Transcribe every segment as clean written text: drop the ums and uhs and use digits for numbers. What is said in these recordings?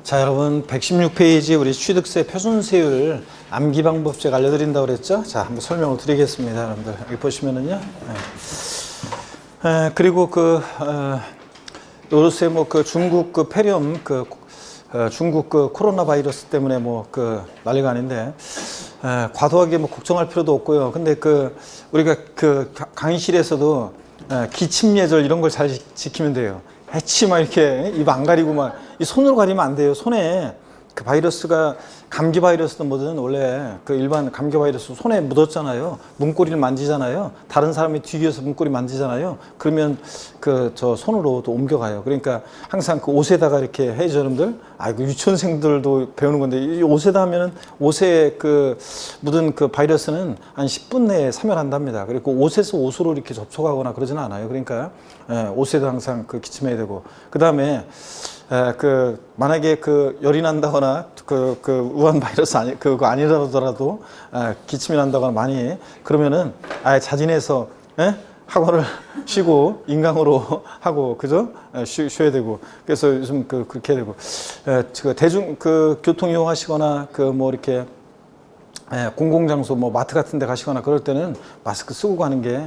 자, 여러분 116페이지 우리 취득세 표준세율 암기 방법 제가 알려드린다고 그랬죠? 자, 한번 설명을 드리겠습니다. 여러분들 여기 보시면은요. 그리고 요새 뭐 중국 폐렴 중국 코로나 바이러스 때문에 뭐 난리가 아닌데 과도하게 뭐 걱정할 필요도 없고요. 근데 우리가 강의실에서도 기침 예절 이런 걸 잘 지키면 돼요. 해치 막 이렇게 입 안 가리고 막 이 손으로 가리면 안 돼요. 손에 바이러스가 감기 바이러스든 뭐든 원래 일반 감기 바이러스 손에 묻었잖아요. 문고리를 만지잖아요. 다른 사람이 뒤에서 문고리 만지잖아요. 그러면 저 손으로 또 옮겨가요. 그러니까 항상 옷에다가 이렇게 해야죠, 여러분들. 유치원생들도 배우는 건데 이 옷에다 하면은 옷에 묻은 바이러스는 한 10분 내에 사멸한답니다. 그리고 옷에서 옷으로 이렇게 접촉하거나 그러지는 않아요. 그러니까 옷에도 항상 기침해야 되고 그다음에 만약에 열이 난다거나 우한 바이러스 그거 아니라더라도 기침이 난다거나 많이 그러면은 아예 자진해서 학원을 쉬고 인강으로 하고 그죠? 쉬어야 되고 그래서 요즘 그렇게 해야 되고 대중 교통 이용하시거나 뭐 이렇게 공공장소 뭐 마트 같은 데 가시거나 그럴 때는 마스크 쓰고 가는 게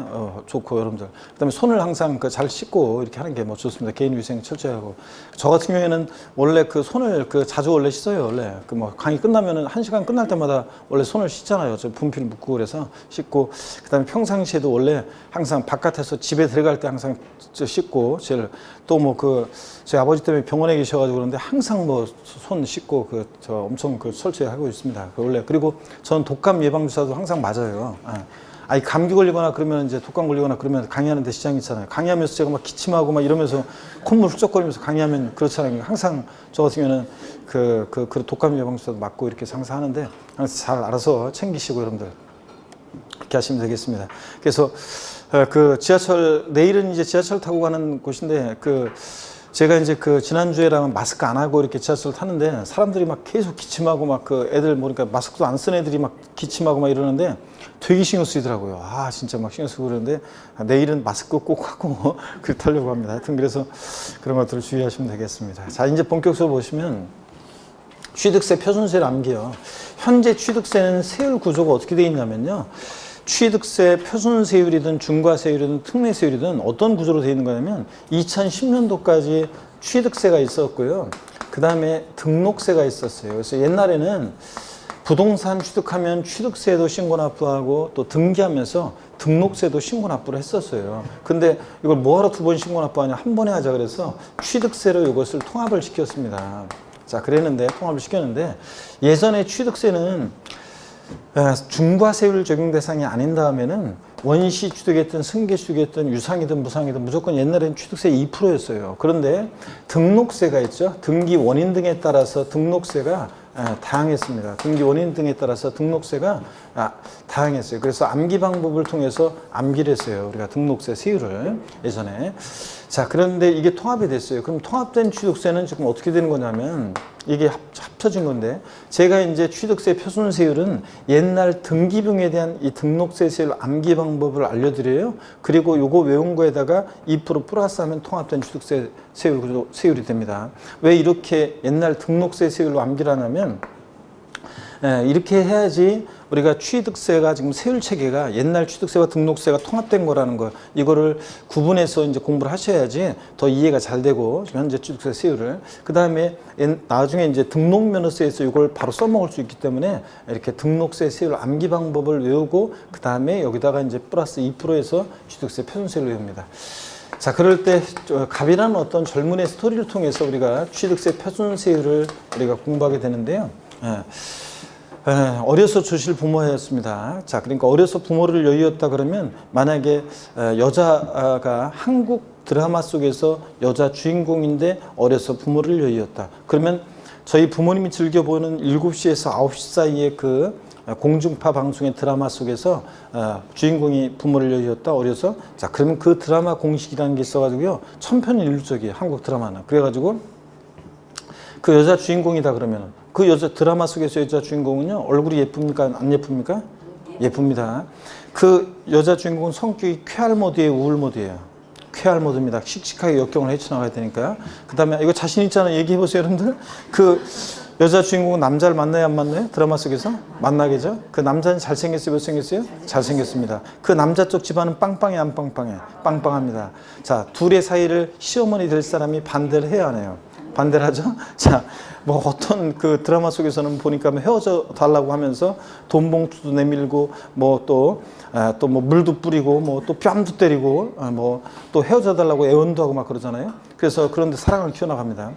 좋고 여러분들 그다음에 손을 항상 잘 씻고 이렇게 하는 게 뭐 좋습니다. 개인 위생 철저히 하고 저 같은 경우에는 원래 손을 자주 원래 씻어요. 원래 뭐 강의 끝나면은 1시간 끝날 때마다 원래 손을 씻잖아요. 저 분필 묻고 그래서 씻고 그다음에 평상시에도 원래 항상 바깥에서 집에 들어갈 때 항상 씻고 또 뭐 저희 아버지 때문에 병원에 계셔가지고 그런데 항상 뭐 손 씻고 저 엄청 철저히 하고 있습니다. 원래 그리고 저는 독감 예방 주사도 항상 맞아요. 감기 걸리거나 그러면 이제 독감 걸리거나 그러면 강의하는데 지장이 있잖아요. 강의하면서 제가 막 기침하고 막 이러면서 콧물 훌쩍거리면서 강의하면 그렇잖아요. 항상 저 같은 경우는 그 독감 예방 주사도 맞고 이렇게 항상 하는데 항상 잘 알아서 챙기시고 여러분들 이렇게 하시면 되겠습니다. 그래서 내일은 이제 지하철 타고 가는 곳인데 제가 이제 지난주에랑 마스크 안 하고 이렇게 지하철 타는데 사람들이 막 계속 기침하고 막 애들 그러니까 마스크도 안 쓴 애들이 막 기침하고 막 이러는데 되게 신경 쓰이더라고요. 진짜 막 신경 쓰고 그러는데 내일은 마스크 꼭 하고 타려고 합니다. 하여튼 그래서 그런 것들을 주의하시면 되겠습니다. 자, 이제 본격적으로 보시면 취득세 표준세율 암기요. 현재 취득세는 세율 구조가 어떻게 되어 있냐면요. 취득세 표준세율이든 중과세율이든 특례세율이든 어떤 구조로 되어 있는 거냐면 2010년도까지 취득세가 있었고요. 그 다음에 등록세가 있었어요. 그래서 옛날에는 부동산 취득하면 취득세도 신고납부하고 또 등기하면서 등록세도 신고납부를 했었어요. 근데 이걸 뭐하러 두 번 신고납부하냐 한 번에 하자 그래서 취득세로 이것을 통합을 시켰습니다. 자, 통합을 시켰는데 예전에 취득세는 중과세율 적용 대상이 아닌 다음에는 원시 취득이든 승계 취득이든 유상이든 무상이든 무조건 옛날에는 취득세 2%였어요. 그런데 등록세가 있죠. 등기 원인 등에 따라서 등록세가 다양했습니다. 등기 원인 등에 따라서 등록세가 다양했어요. 그래서 암기 방법을 통해서 암기를 했어요. 우리가 등록세 세율을 예전에. 자, 그런데 이게 통합이 됐어요. 그럼 통합된 취득세는 지금 어떻게 되는 거냐면 이게 합쳐진 건데 제가 이제 취득세 표준세율은 옛날 등기병에 대한 이 등록세 세율 암기 방법을 알려드려요. 그리고 요거 외운 거에다가 2% 플러스하면 통합된 취득세 세율이 됩니다. 왜 이렇게 옛날 등록세 세율로 암기를 하냐면 이렇게 해야지 우리가 취득세가 지금 세율 체계가 옛날 취득세와 등록세가 통합된 거라는 거 이거를 구분해서 이제 공부를 하셔야지 더 이해가 잘 되고 현재 취득세 세율을 그 다음에 나중에 이제 등록면허세에서 이걸 바로 써먹을 수 있기 때문에 이렇게 등록세 세율 암기 방법을 외우고 그 다음에 여기다가 이제 플러스 2%에서 취득세 표준세율을 외웁니다. 자, 그럴 때 갑이라는 어떤 젊은의 스토리를 통해서 우리가 취득세 표준세율을 우리가 공부하게 되는데요. 어려서 조실 부모였습니다. 자, 그러니까 어려서 부모를 여의었다 그러면 만약에 여자가 한국 드라마 속에서 여자 주인공인데 어려서 부모를 여의었다. 그러면 저희 부모님이 즐겨보는 7시에서 9시 사이에 공중파 방송의 드라마 속에서 주인공이 부모를 여의었다 어려서 자, 그러면 그 드라마 공식이라는 게 있어가지고요. 천편일률적이에요. 한국 드라마는. 그래가지고 그 여자 주인공이다 그러면 그 여자 드라마 속에서 여자 주인공은요 얼굴이 예쁩니까 안 예쁩니까? 예쁩니다. 그 여자 주인공은 성격이 쾌활 모드예요, 우울 모드예요. KR 모드입니다. 씩씩하게 역경을 헤쳐나가야 되니까요. 그 다음에 이거 자신 있잖아요. 얘기해보세요, 여러분들. 그 여자 주인공은 남자를 만나요, 안 만나요? 드라마 속에서? 만나겠죠? 그 남자는 잘생겼어요, 못생겼어요? 잘생겼습니다. 그 남자 쪽 집안은 빵빵해, 안 빵빵해? 빵빵합니다. 자, 둘의 사이를 시어머니 될 사람이 반대를 해야 하네요. 반대를 하죠? 자, 뭐 어떤 그 드라마 속에서는 보니까 헤어져 달라고 하면서 돈 봉투도 내밀고 뭐 또 뭐 물도 뿌리고 뭐 또 뺨도 때리고 뭐 또 헤어져 달라고 애원도 하고 막 그러잖아요. 그래서 그런데 사랑을 키워나갑니다.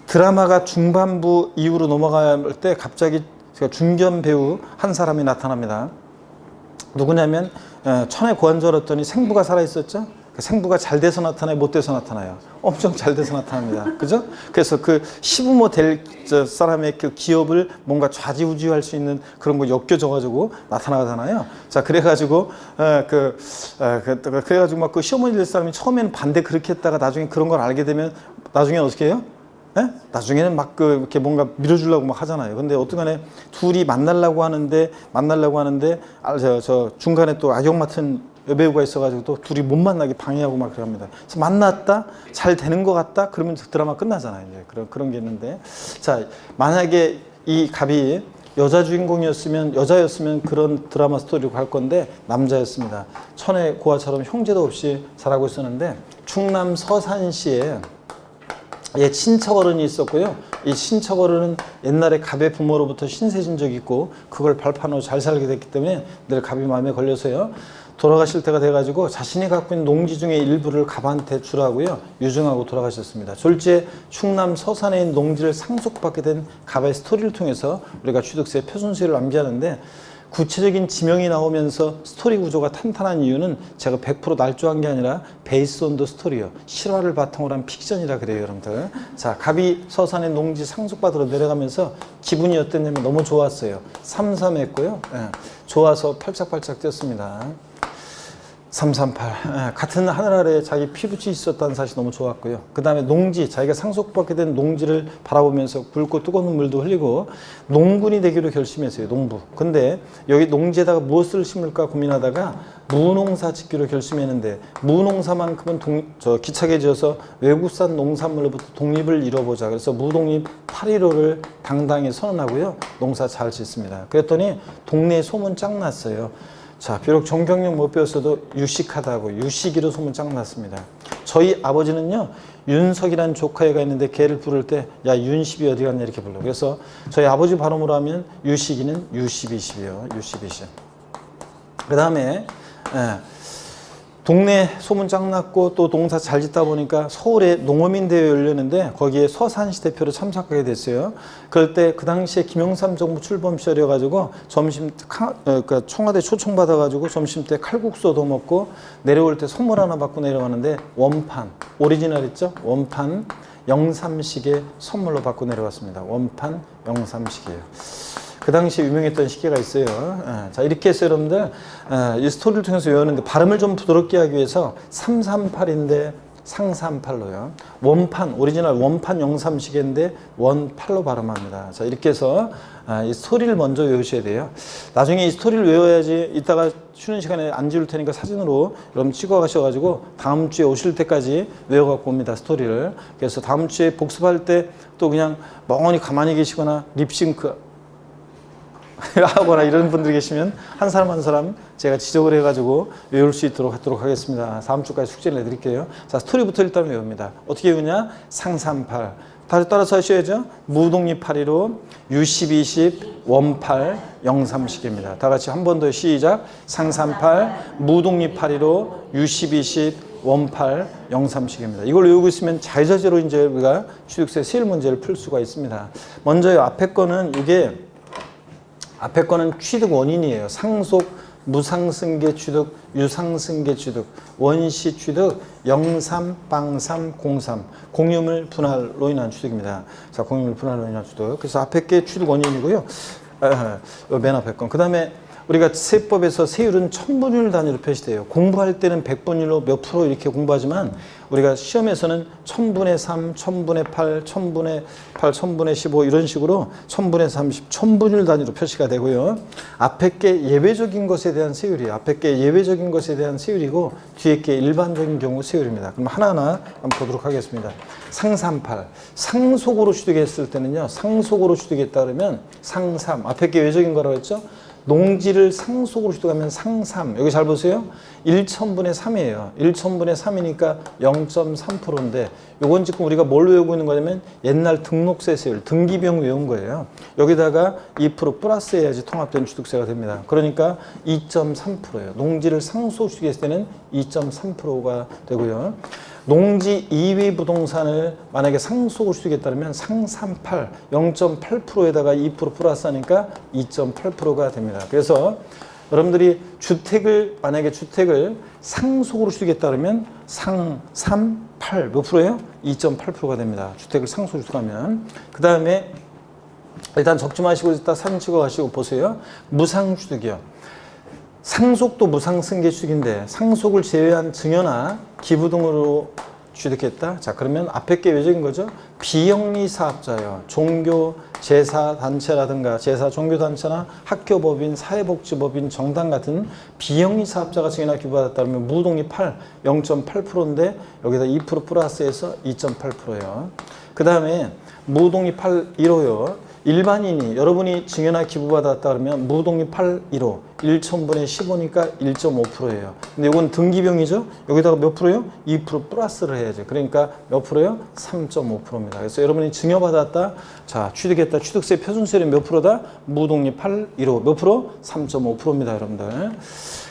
드라마가 중반부 이후로 넘어갈 때 갑자기 중견 배우 한 사람이 나타납니다. 누구냐면 천의 고한 줄 알았더니 생부가 살아있었죠. 그 생부가 잘 돼서 나타나요, 못 돼서 나타나요? 엄청 잘 돼서 나타납니다. 그죠? 그래서 그 시부모 될 사람의 그 기업을 뭔가 좌지우지할 수 있는 그런 거 엮여져가지고 나타나잖아요. 자, 그래가지고, 그래가지고 막 그 시어머니 될 사람이 처음에는 반대 그렇게 했다가 나중에 그런 걸 알게 되면 나중에 어떻게 해요? 예? 나중에는 막 이렇게 뭔가 밀어주려고 막 하잖아요. 근데 어떡하네, 둘이 만나려고 하는데, 저 중간에 또 악역 맡은 여배우가 있어가지고 또 둘이 못 만나게 방해하고 막 그럽니다. 그래서 만났다, 잘 되는 것 같다, 그러면 드라마 끝나잖아요. 이제 그런 게 있는데. 자, 만약에 이 갑이 여자였으면 그런 드라마 스토리로 갈 건데 남자였습니다. 천의 고아처럼 형제도 없이 자라고 있었는데 충남 서산시에 친척 어른이 있었고요. 이 친척 어른은 옛날에 갑의 부모로부터 신세 진 적이 있고 그걸 발판으로 잘 살게 됐기 때문에 늘 갑이 마음에 걸려서요. 돌아가실 때가 돼가지고 자신이 갖고 있는 농지 중에 일부를 갑한테 주라고요. 유증하고 돌아가셨습니다. 졸지에 충남 서산에 있는 농지를 상속받게 된 갑의 스토리를 통해서 우리가 취득세 표준세를 암기하는데 구체적인 지명이 나오면서 스토리 구조가 탄탄한 이유는 제가 100% 날조한 게 아니라 베이스 온 더 스토리요. 실화를 바탕으로 한 픽션이라 그래요, 여러분들. 자, 갑이 서산의 농지 상속받으러 내려가면서 기분이 어땠냐면 너무 좋았어요. 삼삼했고요. 좋아서 팔짝팔짝 뛰었습니다. 338. 같은 하늘 아래에 자기 피부치 있었다는 사실이 너무 좋았고요. 그 다음에 농지, 자기가 상속받게 된 농지를 바라보면서 굵고 뜨거운 눈물도 흘리고 농군이 되기로 결심했어요. 농부. 근데 여기 농지에다가 무엇을 심을까 고민하다가 무농사 짓기로 결심했는데 무농사만큼은 기차게 지어서 외국산 농산물로부터 독립을 이뤄보자. 그래서 무독립 8.15를 당당히 선언하고요. 농사 잘 짓습니다. 그랬더니 동네에 소문 짱 났어요. 자, 비록 정경련 못 배웠어도 유식하다고 유식이로 소문 짱 났습니다. 저희 아버지는요, 윤석이라는 조카애가 있는데 걔를 부를 때 야, 윤십이 어디 갔냐 이렇게 불러. 그래서 저희 아버지 발음으로 하면 유식이는 유십이십이요. 유십이십. 그 다음에 동네 소문 짱 났고 또 농사 잘 짓다 보니까 서울에 농어민 대회 열렸는데 거기에 서산시 대표로 참석하게 됐어요. 그럴 때 그 당시에 김영삼 정부 출범 시절이어가지고 그러니까 청와대 초청받아가지고 점심 때 칼국수 얻어 먹고 내려올 때 선물 하나 받고 내려가는데 원판, 오리지널 있죠? 원판 영삼시계 선물로 받고 내려왔습니다. 원판 영삼시계요. 그 당시에 유명했던 시계가 있어요. 자, 이렇게 해서 여러분들 이 스토리를 통해서 외우는데 발음을 좀 부드럽게 하기 위해서 338인데 상삼팔로요. 원판, 오리지널 원판 영삼시계인데 원팔로 발음합니다. 자, 이렇게 해서 이 스토리를 먼저 외우셔야 돼요. 나중에 이 스토리를 외워야지 이따가 쉬는 시간에 안 지울 테니까 사진으로 여러분 찍어 가셔가지고 다음 주에 오실 때까지 외워갖고 옵니다. 스토리를. 그래서 다음 주에 복습할 때 또 그냥 멍하니 가만히 계시거나 립싱크 하거나 이런 분들이 계시면 한 사람 한 사람 제가 지적을 해가지고 외울 수 있도록 하도록 하겠습니다. 다음 주까지 숙제를 내드릴게요. 자, 스토리부터 일단 외웁니다. 어떻게 외우냐? 상삼팔. 다시 따라서 하셔야죠. 무독립 8.15, 유십20, 원팔, 영삼시계입니다. 다 같이 한 번 더 시작. 상삼팔, 무독립 8.15, 유십20, 원팔, 영삼시계입니다. 이걸 외우고 있으면 자유자재로 이제 우리가 취득세 세율 문제를 풀 수가 있습니다. 먼저요, 앞에 거는 취득 원인이에요. 상속, 무상승계 취득, 유상승계 취득, 원시 취득, 영삼, 빵삼, 공삼, 공유물 분할로 인한 취득입니다. 자, 공유물 분할로 인한 취득. 그래서 앞에 게 취득 원인이고요. 맨 앞에 건. 그 다음에 우리가 세법에서 세율은 천분율 단위로 표시돼요. 공부할 때는 100분율로 몇 프로 이렇게 공부하지만 우리가 시험에서는 1000분의 3, 1000분의 8, 1000분의 8, 1000분의 15 이런 식으로 1000분의 30, 1000분율 단위로 표시가 되고요. 앞에 게 예외적인 것에 대한 세율이에요. 앞에 게 예외적인 것에 대한 세율이고 뒤에 게 일반적인 경우 세율입니다. 그럼 하나하나 한번 보도록 하겠습니다. 상삼팔. 상속으로 취득했을 때는요. 상속으로 취득했다 그러면 상삼. 앞에 게 예외적인 거라고 했죠. 농지를 상속으로 취득하면 상삼. 여기 잘 보세요. 1000분의 3이에요. 1000분의 3이니까 0.3%인데 요건 지금 우리가 뭘 외우고 있는 거냐면 옛날 등록세 세율, 등기비용 외운 거예요. 여기다가 2% 플러스 해야지 통합된 취득세가 됩니다. 그러니까 2.3%예요. 농지를 상속 취득했을 때는 2.3%가 되고요. 농지 이외 부동산을 만약에 상속으로 취득했다면 상삼팔 0.8%에다가 2% 플러스 하니까 2.8%가 됩니다. 그래서 여러분들이 만약에 주택을 상속으로 취득했다 그러면 상삼팔 몇 프로예요? 2.8%가 됩니다. 주택을 상속으로 취득하면. 그 다음에 일단 적지 마시고 일단 사진 찍어 가시고 보세요. 무상취득이요. 상속도 무상승계취득인데 상속을 제외한 증여나 기부 등으로 취득했다. 자, 그러면 앞에 게 외적인 거죠. 비영리 사업자요. 종교, 제사단체라든가 제사 종교단체나 학교법인, 사회복지법인, 정당 같은 비영리 사업자가 증여나 기부받았다면 무동리 8, 0.8%인데 여기다 2% 플러스해서 2.8%예요. 그 다음에 무동리 8, 1호요. 일반인이 여러분이 증여나 기부받았다 그러면 무동리 8, 1호 1000분의 15니까 1.5%예요. 근데 이건 등기병이죠. 여기다가 몇 프로요? 2% 플러스를 해야죠. 그러니까 몇 프로요? 3.5%입니다. 그래서 여러분이 증여받았다. 자, 취득했다. 취득세 표준세율이 몇 프로다? 무동리 8, 1호 몇 프로? 3.5%입니다, 여러분들.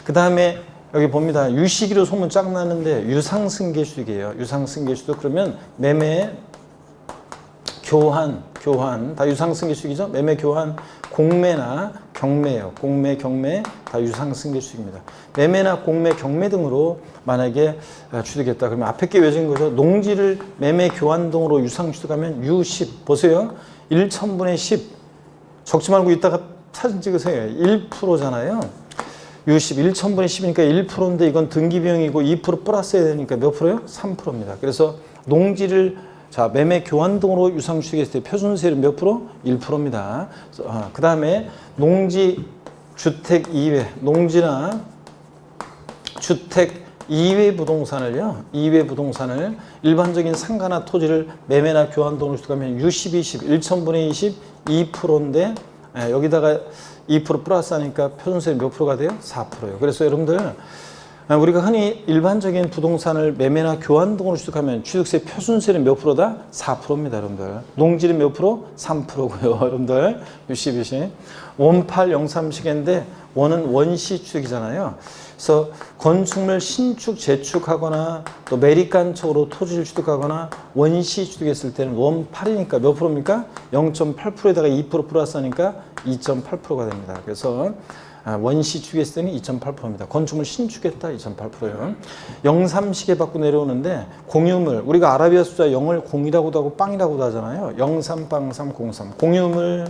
그 다음에 여기 봅니다. 유식이로 소문 쫙 나는데 유상승계취득이에요. 유상승계취득 그러면 매매, 교환 다 유상승계취득이죠. 매매, 교환, 공매나 경매예요. 공매, 경매 다 유상승계취득입니다. 매매나 공매, 경매 등으로 만약에 취득했다 그러면 앞에 게 외적인 거죠. 농지를 매매, 교환 등으로 유상취득하면 U10 보세요. 1000분의 10 적지 말고 이따가 사진 찍으세요. 1%잖아요. U10 1000분의 10이니까 1%인데 이건 등기비용이고 2% 플러스 해야 되니까 몇 프로요? 3%입니다. 그래서 농지를 자, 매매 교환 등으로 유상 취득했을 때 표준세율은 몇 프로? 1%입니다. 그 다음에 농지 주택 이외, 농지나 주택 이외 부동산을요, 이외 부동산을 일반적인 상가나 토지를 매매나 교환 등으로 취득하면 U10, 20, 1000분의 20, 2%인데 여기다가 2% 플러스 하니까 표준세율 몇 프로가 돼요? 4%예요. 그래서 여러분들 우리가 흔히 일반적인 부동산을 매매나 교환 등으로 취득하면 취득세 표준세율은 몇 프로다? 4%입니다, 여러분들. 농지는 몇 프로? 3%고요, 여러분들. 60, 20. 원팔 03시계인데 원은 원시 취득이잖아요. 그래서 건축물 신축, 재축하거나 또 매립간척으로 토지를 취득하거나 원시 취득했을 때는 원8이니까 몇 프로입니까? 0.8%에다가 2% 플러스 하니까 2.8%가 됩니다. 그래서 원시 취득했을 때는 2.8%입니다. 건축물 신축했다 2.8%예요. 03시계 받고 내려오는데 공유물, 우리가 아라비아 숫자 0을 0이라고도 하고 빵이라고도 하잖아요. 03빵303 공유물,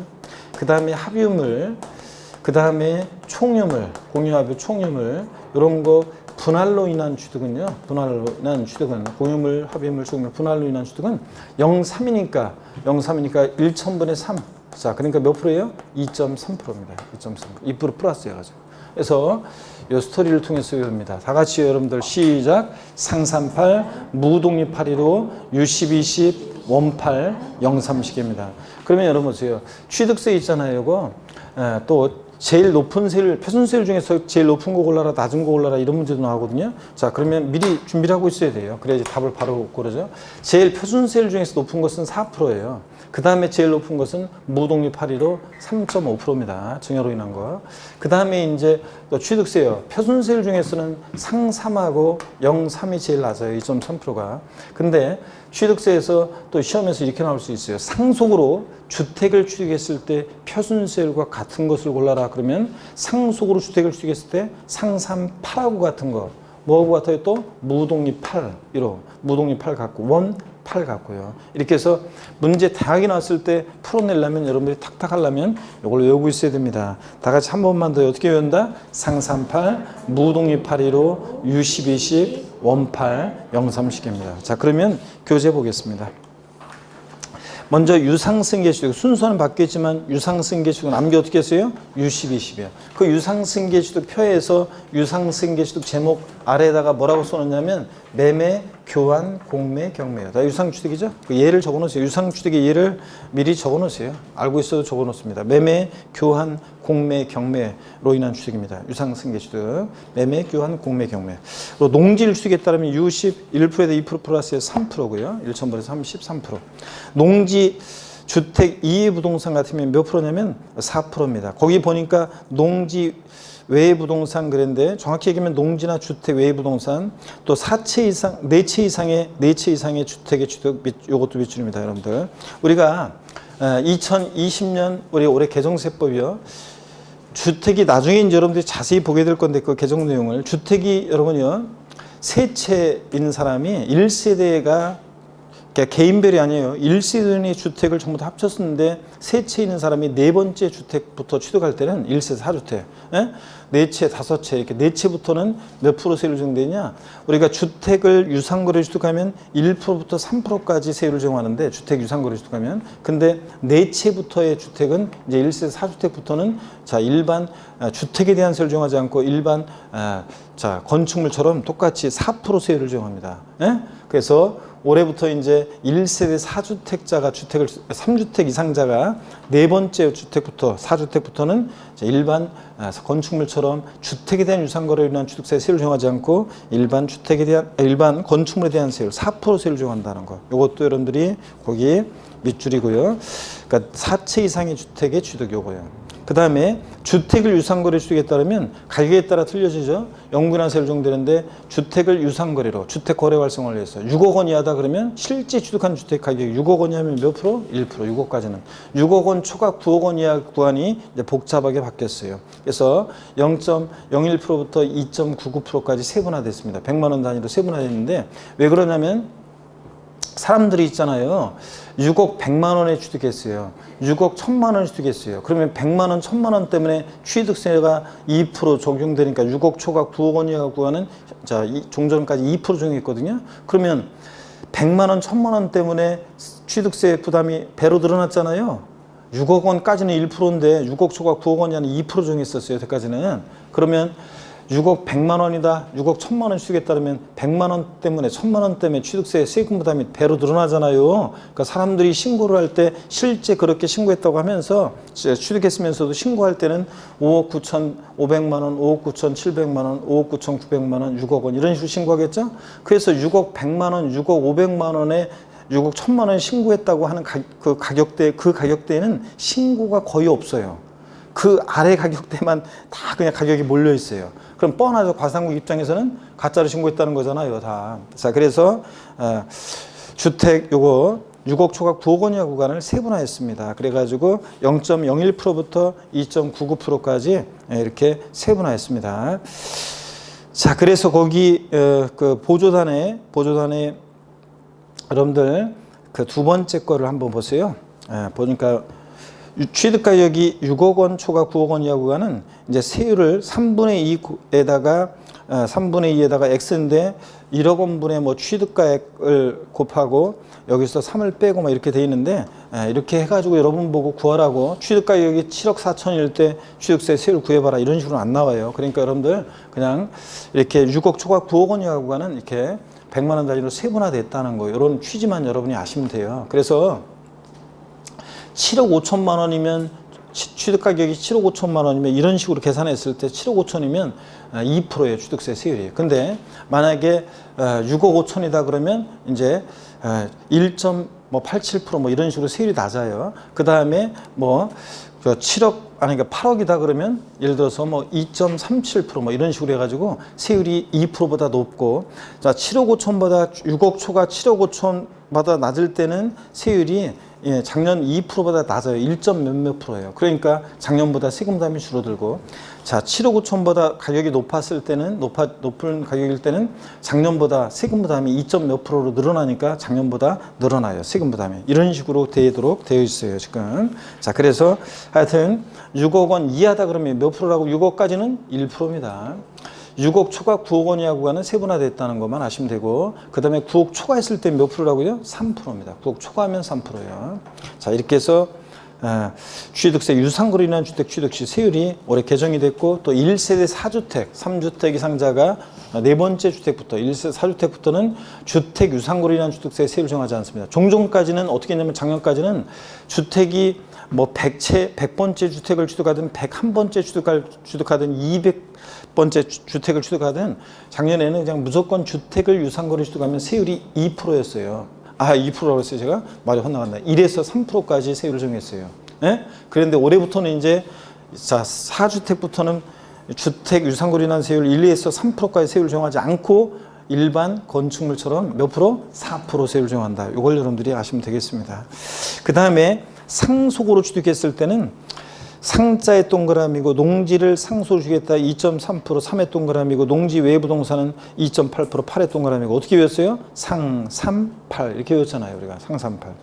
그 다음에 합유물, 그 다음에 총유물, 공유합유 총유물 이런 거 분할로 인한 취득은요. 분할로 인한 취득은 공유물, 합유물, 총유물 분할로 인한 취득은 03이니까 1000분의 3 자, 그러니까 몇 프로예요? 2.3%입니다. 2.3%. 2% 플러스 해가지고. 그래서 이 스토리를 통해서 외웁니다. 다 같이 여러분들 시작. 상삼팔, 무독립 815, U10, 20, 원팔, 03시계입니다. 그러면 여러분 보세요. 취득세 있잖아요. 이거. 또 제일 높은 세율, 표준세율 중에서 제일 높은 거 골라라, 낮은 거 골라라 이런 문제도 나오거든요. 자, 그러면 미리 준비를 하고 있어야 돼요. 그래야지 답을 바로 고르죠. 제일 표준세율 중에서 높은 것은 4%예요. 그 다음에 제일 높은 것은 무독립 815 3.5%입니다. 증여로 인한 거. 그 다음에 이제 또 취득세요. 표준세율 중에서는 상삼하고 03이 제일 낮아요. 2.3%가. 근데 취득세에서 또 시험에서 이렇게 나올 수 있어요. 상속으로 주택을 취득했을 때 표준세율과 같은 것을 골라라. 그러면 상속으로 주택을 취득했을 때 상삼 8하고 같은 거. 뭐하고 같아요? 또 무독립 8, 1호. 무독립 8 갖고 원 8 같고요. 이렇게 해서 문제 다양하게 나왔을 때 풀어내려면 여러분들이 탁탁 하려면 이걸 외우고 있어야 됩니다. 다 같이 한 번만 더 어떻게 외운다? 상삼팔, 무동이 815, U12식, 원팔, 03식입니다. 자, 그러면 교재 보겠습니다. 먼저 유상승계주택 순서는 바뀌었지만 유상승계주택 남겨 어떻게 했어요? U12, 10이요. 그 유상승계주택 표에서 유상승계주택 제목 아래에다가 뭐라고 써놓냐면 매매, 교환, 공매, 경매요. 다 유상주택이죠? 그 예를 적어놓으세요. 유상주택의 예를 미리 적어놓으세요. 알고 있어도 적어놓습니다. 매매, 교환, 공매, 경매로 인한 주택입니다. 유상승계주택. 매매, 교환, 공매, 경매. 또 농지일주택에 따르면 U10 1%에다 2% 플러스에서 3%고요. 1,000번에서 33%. 농지 주택 이해부동산 같으면 몇 프로냐면 4%입니다. 거기 보니까 농지 외부동산 그랬는데 정확히 얘기하면 농지나 주택 외부동산 또 4채 이상, 4채 이상의 주택의 주택 요것도 밑줄입니다, 여러분들. 우리가 2020년 우리 올해 개정세법이요. 주택이 나중에 이제 여러분들이 자세히 보게 될 건데 그 개정 내용을 주택이 여러분요. 세 채인 사람이 1세대가 그러니까 개인별이 아니에요. 1세대의 주택을 전부 다 합쳤었는데 세 채 있는 사람이 네 번째 주택부터 취득할 때는 1세 4주택, 네 채, 5채 이렇게 네 채부터는 몇 프로 세율을 적용되냐? 우리가 주택을 유상거래 취득하면 1%부터 3%까지 세율을 적용하는데 주택 유상거래 취득하면 근데 네 채부터의 주택은 이제 1세 4주택부터는 자 일반 주택에 대한 세율을 적용하지 않고 일반 자 건축물처럼 똑같이 4% 세율을 적용합니다. 그래서 올해부터 이제 1세대 4주택자가 주택을 3주택 이상자가 네 번째 주택부터 4주택부터는 일반 건축물처럼 주택에 대한 유상거래로 인한 취득세 세율을 적용하지 않고 일반 주택에 대한 일반 건축물에 대한 세율 4% 세율을 적용한다는 거. 이것도 여러분들이 거기 밑줄이고요. 그러니까 4채 이상의 주택의 취득 요거예요. 그 다음에 주택을 유상거래 취득에 따르면 가격에 따라 틀려지죠. 영구나 세율 적용되는데 주택을 유상거래로 주택 거래 활성화를 해서 6억 원 이하다 그러면 실제 취득한 주택 가격이 6억 원이 하면 몇 프로? 1%, 6억까지는. 6억 원 초과 9억 원 이하 구간이 이제 복잡하게 바뀌었어요. 그래서 0.01%부터 2.99%까지 세분화됐습니다. 100만 원 단위로 세분화됐는데 왜 그러냐면 사람들이 있잖아요. 6억 100만 원에 취득했어요. 6억 1000만 원에 취득했어요. 그러면 100만 원, 1000만 원 때문에 취득세가 2% 적용되니까 6억 초과 9억 원 이하 구간은 자, 종전까지 2% 적용했거든요. 그러면 100만 원, 1000만 원 때문에 취득세 부담이 배로 늘어났잖아요. 6억 원까지는 1%인데 6억 초과 9억 원이 아니라 2% 적용했었어요. 여태까지는. 그러면 6억 100만 원이다. 6억 1000만 원 취득에 따르면 100만 원 때문에 1000만 원 때문에 취득세 세금 부담이 배로 늘어나잖아요. 그러니까 사람들이 신고를 할 때 실제 그렇게 신고했다고 하면서 취득했으면서도 신고할 때는 5억 9,500만 원, 5억 9,700만 원, 5억 9,900만 원, 6억 원 이런 식으로 신고하겠죠. 그래서 6억 100만 원, 6억 500만 원에 6억 1000만 원 신고했다고 하는 그 가격대에는 신고가 거의 없어요. 그 아래 가격대만 다 그냥 가격이 몰려 있어요. 그럼 뻔하죠. 과상국 입장에서는 가짜로 신고했다는 거잖아요, 다. 자, 그래서 주택 요거 6억 초과 9억 원 이하 구간을 세분화했습니다. 그래가지고 0.01%부터 2.99%까지 이렇게 세분화했습니다. 자, 그래서 거기 그 보조단에 여러분들 그 두 번째 거를 한번 보세요. 보니까 취득 가격이 6억 원 초과 9억 원 이하 구간은 이제 세율을 3분의 2에다가 X인데 1억 원분의 뭐 취득가액을 곱하고 여기서 3을 빼고 막 이렇게 돼 있는데 이렇게 해가지고 여러분 보고 구하라고 취득 가격이 7억 4천일 때 취득세 세율 구해봐라 이런 식으로 안 나와요. 그러니까 여러분들 그냥 이렇게 6억 초과 9억 원 이하 구간은 이렇게 100만 원 단위로 세분화됐다는 거 이런 취지만 여러분이 아시면 돼요. 그래서 7억 5천만 원이면 취득 가격이 7억 5천만 원이면 이런 식으로 계산했을 때 7억 5천이면 2%의 취득세 세율이에요. 근데 만약에 6억 5천이다 그러면 이제 1.87% 뭐 이런 식으로 세율이 낮아요. 그 다음에 뭐 7억 아니 그러니까 8억이다 그러면 예를 들어서 뭐 2.37% 뭐 이런 식으로 해가지고 세율이 2%보다 높고 자 7억 5천보다 6억 초과 7억 5천보다 낮을 때는 세율이 예, 작년 2%보다 낮아요. 1점 몇몇 프로예요. 그러니까 작년보다 세금 부담이 줄어들고, 자, 7억 5천보다 가격이 높았을 때는, 높은 가격일 때는 작년보다 세금 부담이 2점 몇 프로로 늘어나니까 작년보다 늘어나요. 세금 부담이. 이런 식으로 되도록 되어 있어요, 지금. 자, 그래서 하여튼 6억 원 이하다 그러면 몇 프로라고? 6억까지는 1%입니다. 6억 초과 9억 원이하 구간은 세분화됐다는 것만 아시면 되고, 그 다음에 9억 초과했을 때 몇 프로라고요? 3%입니다. 9억 초과하면 3%예요. 자, 이렇게 해서 취득세 유상으로 인한 주택 취득시 세율이 올해 개정이 됐고, 또 1세대 4주택, 3주택 이상자가 네 번째 주택부터 1세대 4주택부터는 주택 유상으로 인한 주택세 세율을 정하지 않습니다. 종종까지는 어떻게 했냐면 작년까지는 주택이 뭐 100번째 주택을 취득하든 101번째 취득하든 200번째 주택을 취득하든 작년에는 그냥 무조건 주택을 유상으로 취득하면 세율이 2%였어요. 아, 2%라고 했어요. 제가 말이 헛나갔나. 1에서 3%까지 세율을 정했어요. 예? 그런데 올해부터는 이제 자, 4주택부터는 주택 유상으로 인한 세율 1에서 3%까지 세율을 정하지 않고 일반 건축물처럼 몇 프로? 4% 세율을 정한다. 이걸 여러분들이 아시면 되겠습니다. 그 다음에 상속으로 취득했을 때는 상자의 동그라미고 농지를 상속으로 주겠다 2.3% 3의 동그라미고 농지 외 부동산은 2.8% 8의 동그라미고 어떻게 외웠어요? 상, 3, 8 이렇게 외웠잖아요. 우리가 상, 3, 8.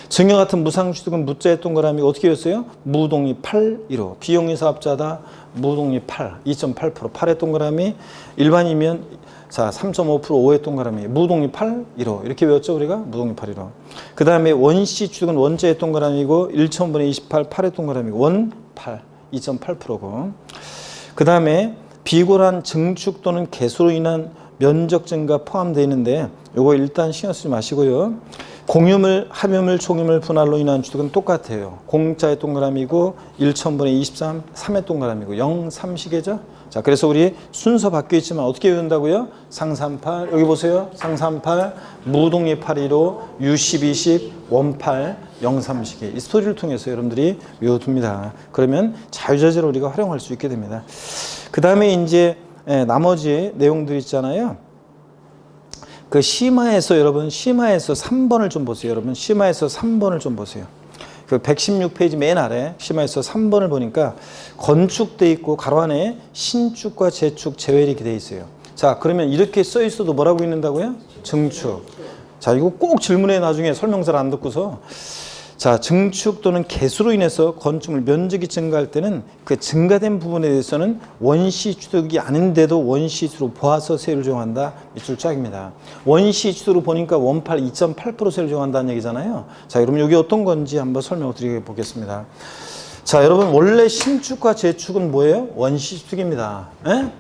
증여 같은 무상취득은 무자의 동그라미고 어떻게 외웠어요? 무동이 8, 1호. 비용이 사업자다 무동이 8, 2.8% 8의 동그라미. 일반이면 자, 3.5% 5의 동그라미, 무동이 8, 1호. 이렇게 외웠죠, 우리가? 무동이 8, 1호. 그 다음에 원시 취득은 원자의 동그라미고 1,000분의 28, 8의 동그라미고 원, 8, 2.8%고. 그 다음에 비고란 증축 또는 개수로 인한 면적 증가 포함되어 있는데 요거 일단 신경 쓰지 마시고요. 공유물, 합유물, 총유물 분할로 인한 취득은 똑같아요. 공자의 동그라미고 1,000분의 23, 3의 동그라미고 0, 3시계죠. 자, 그래서 우리 순서 바뀌어 있지만 어떻게 외운다고요? 상 38, 여기 보세요. 상 38, 무동이 8, 1호, 유 10, 20, 원 8, 0, 3시계. 이 스토리를 통해서 여러분들이 외워둡니다. 그러면 자유자재로 우리가 활용할 수 있게 됩니다. 그 다음에 이제 나머지 내용들 있잖아요. 그 심화에서 여러분, 심화에서 3번을 좀 보세요. 여러분, 심화에서 3번을 좀 보세요. 그 116페이지 맨 아래 심화에서 3번을 보니까 건축돼 있고 가로 안에 신축과 재축, 재활이 이렇게 돼 있어요. 자, 그러면 이렇게 써 있어도 뭐라고 읽는다고요? 증축. 자, 이거 꼭 질문에 나중에 설명서를 안 듣고서 자, 증축 또는 개수로 인해서 건축물 면적이 증가할 때는 그 증가된 부분에 대해서는 원시 취득이 아닌데도 원시수로 보아서 세율을 정한다. 밑줄 짝입니다. 원시 취득으로 보니까 원팔 2.8% 세율을 정한다는 얘기잖아요. 자, 여러분 여기 어떤 건지 한번 설명을 드리겠습니다. 자, 여러분 원래 신축과 재축은 뭐예요? 원시 취득입니다. 에?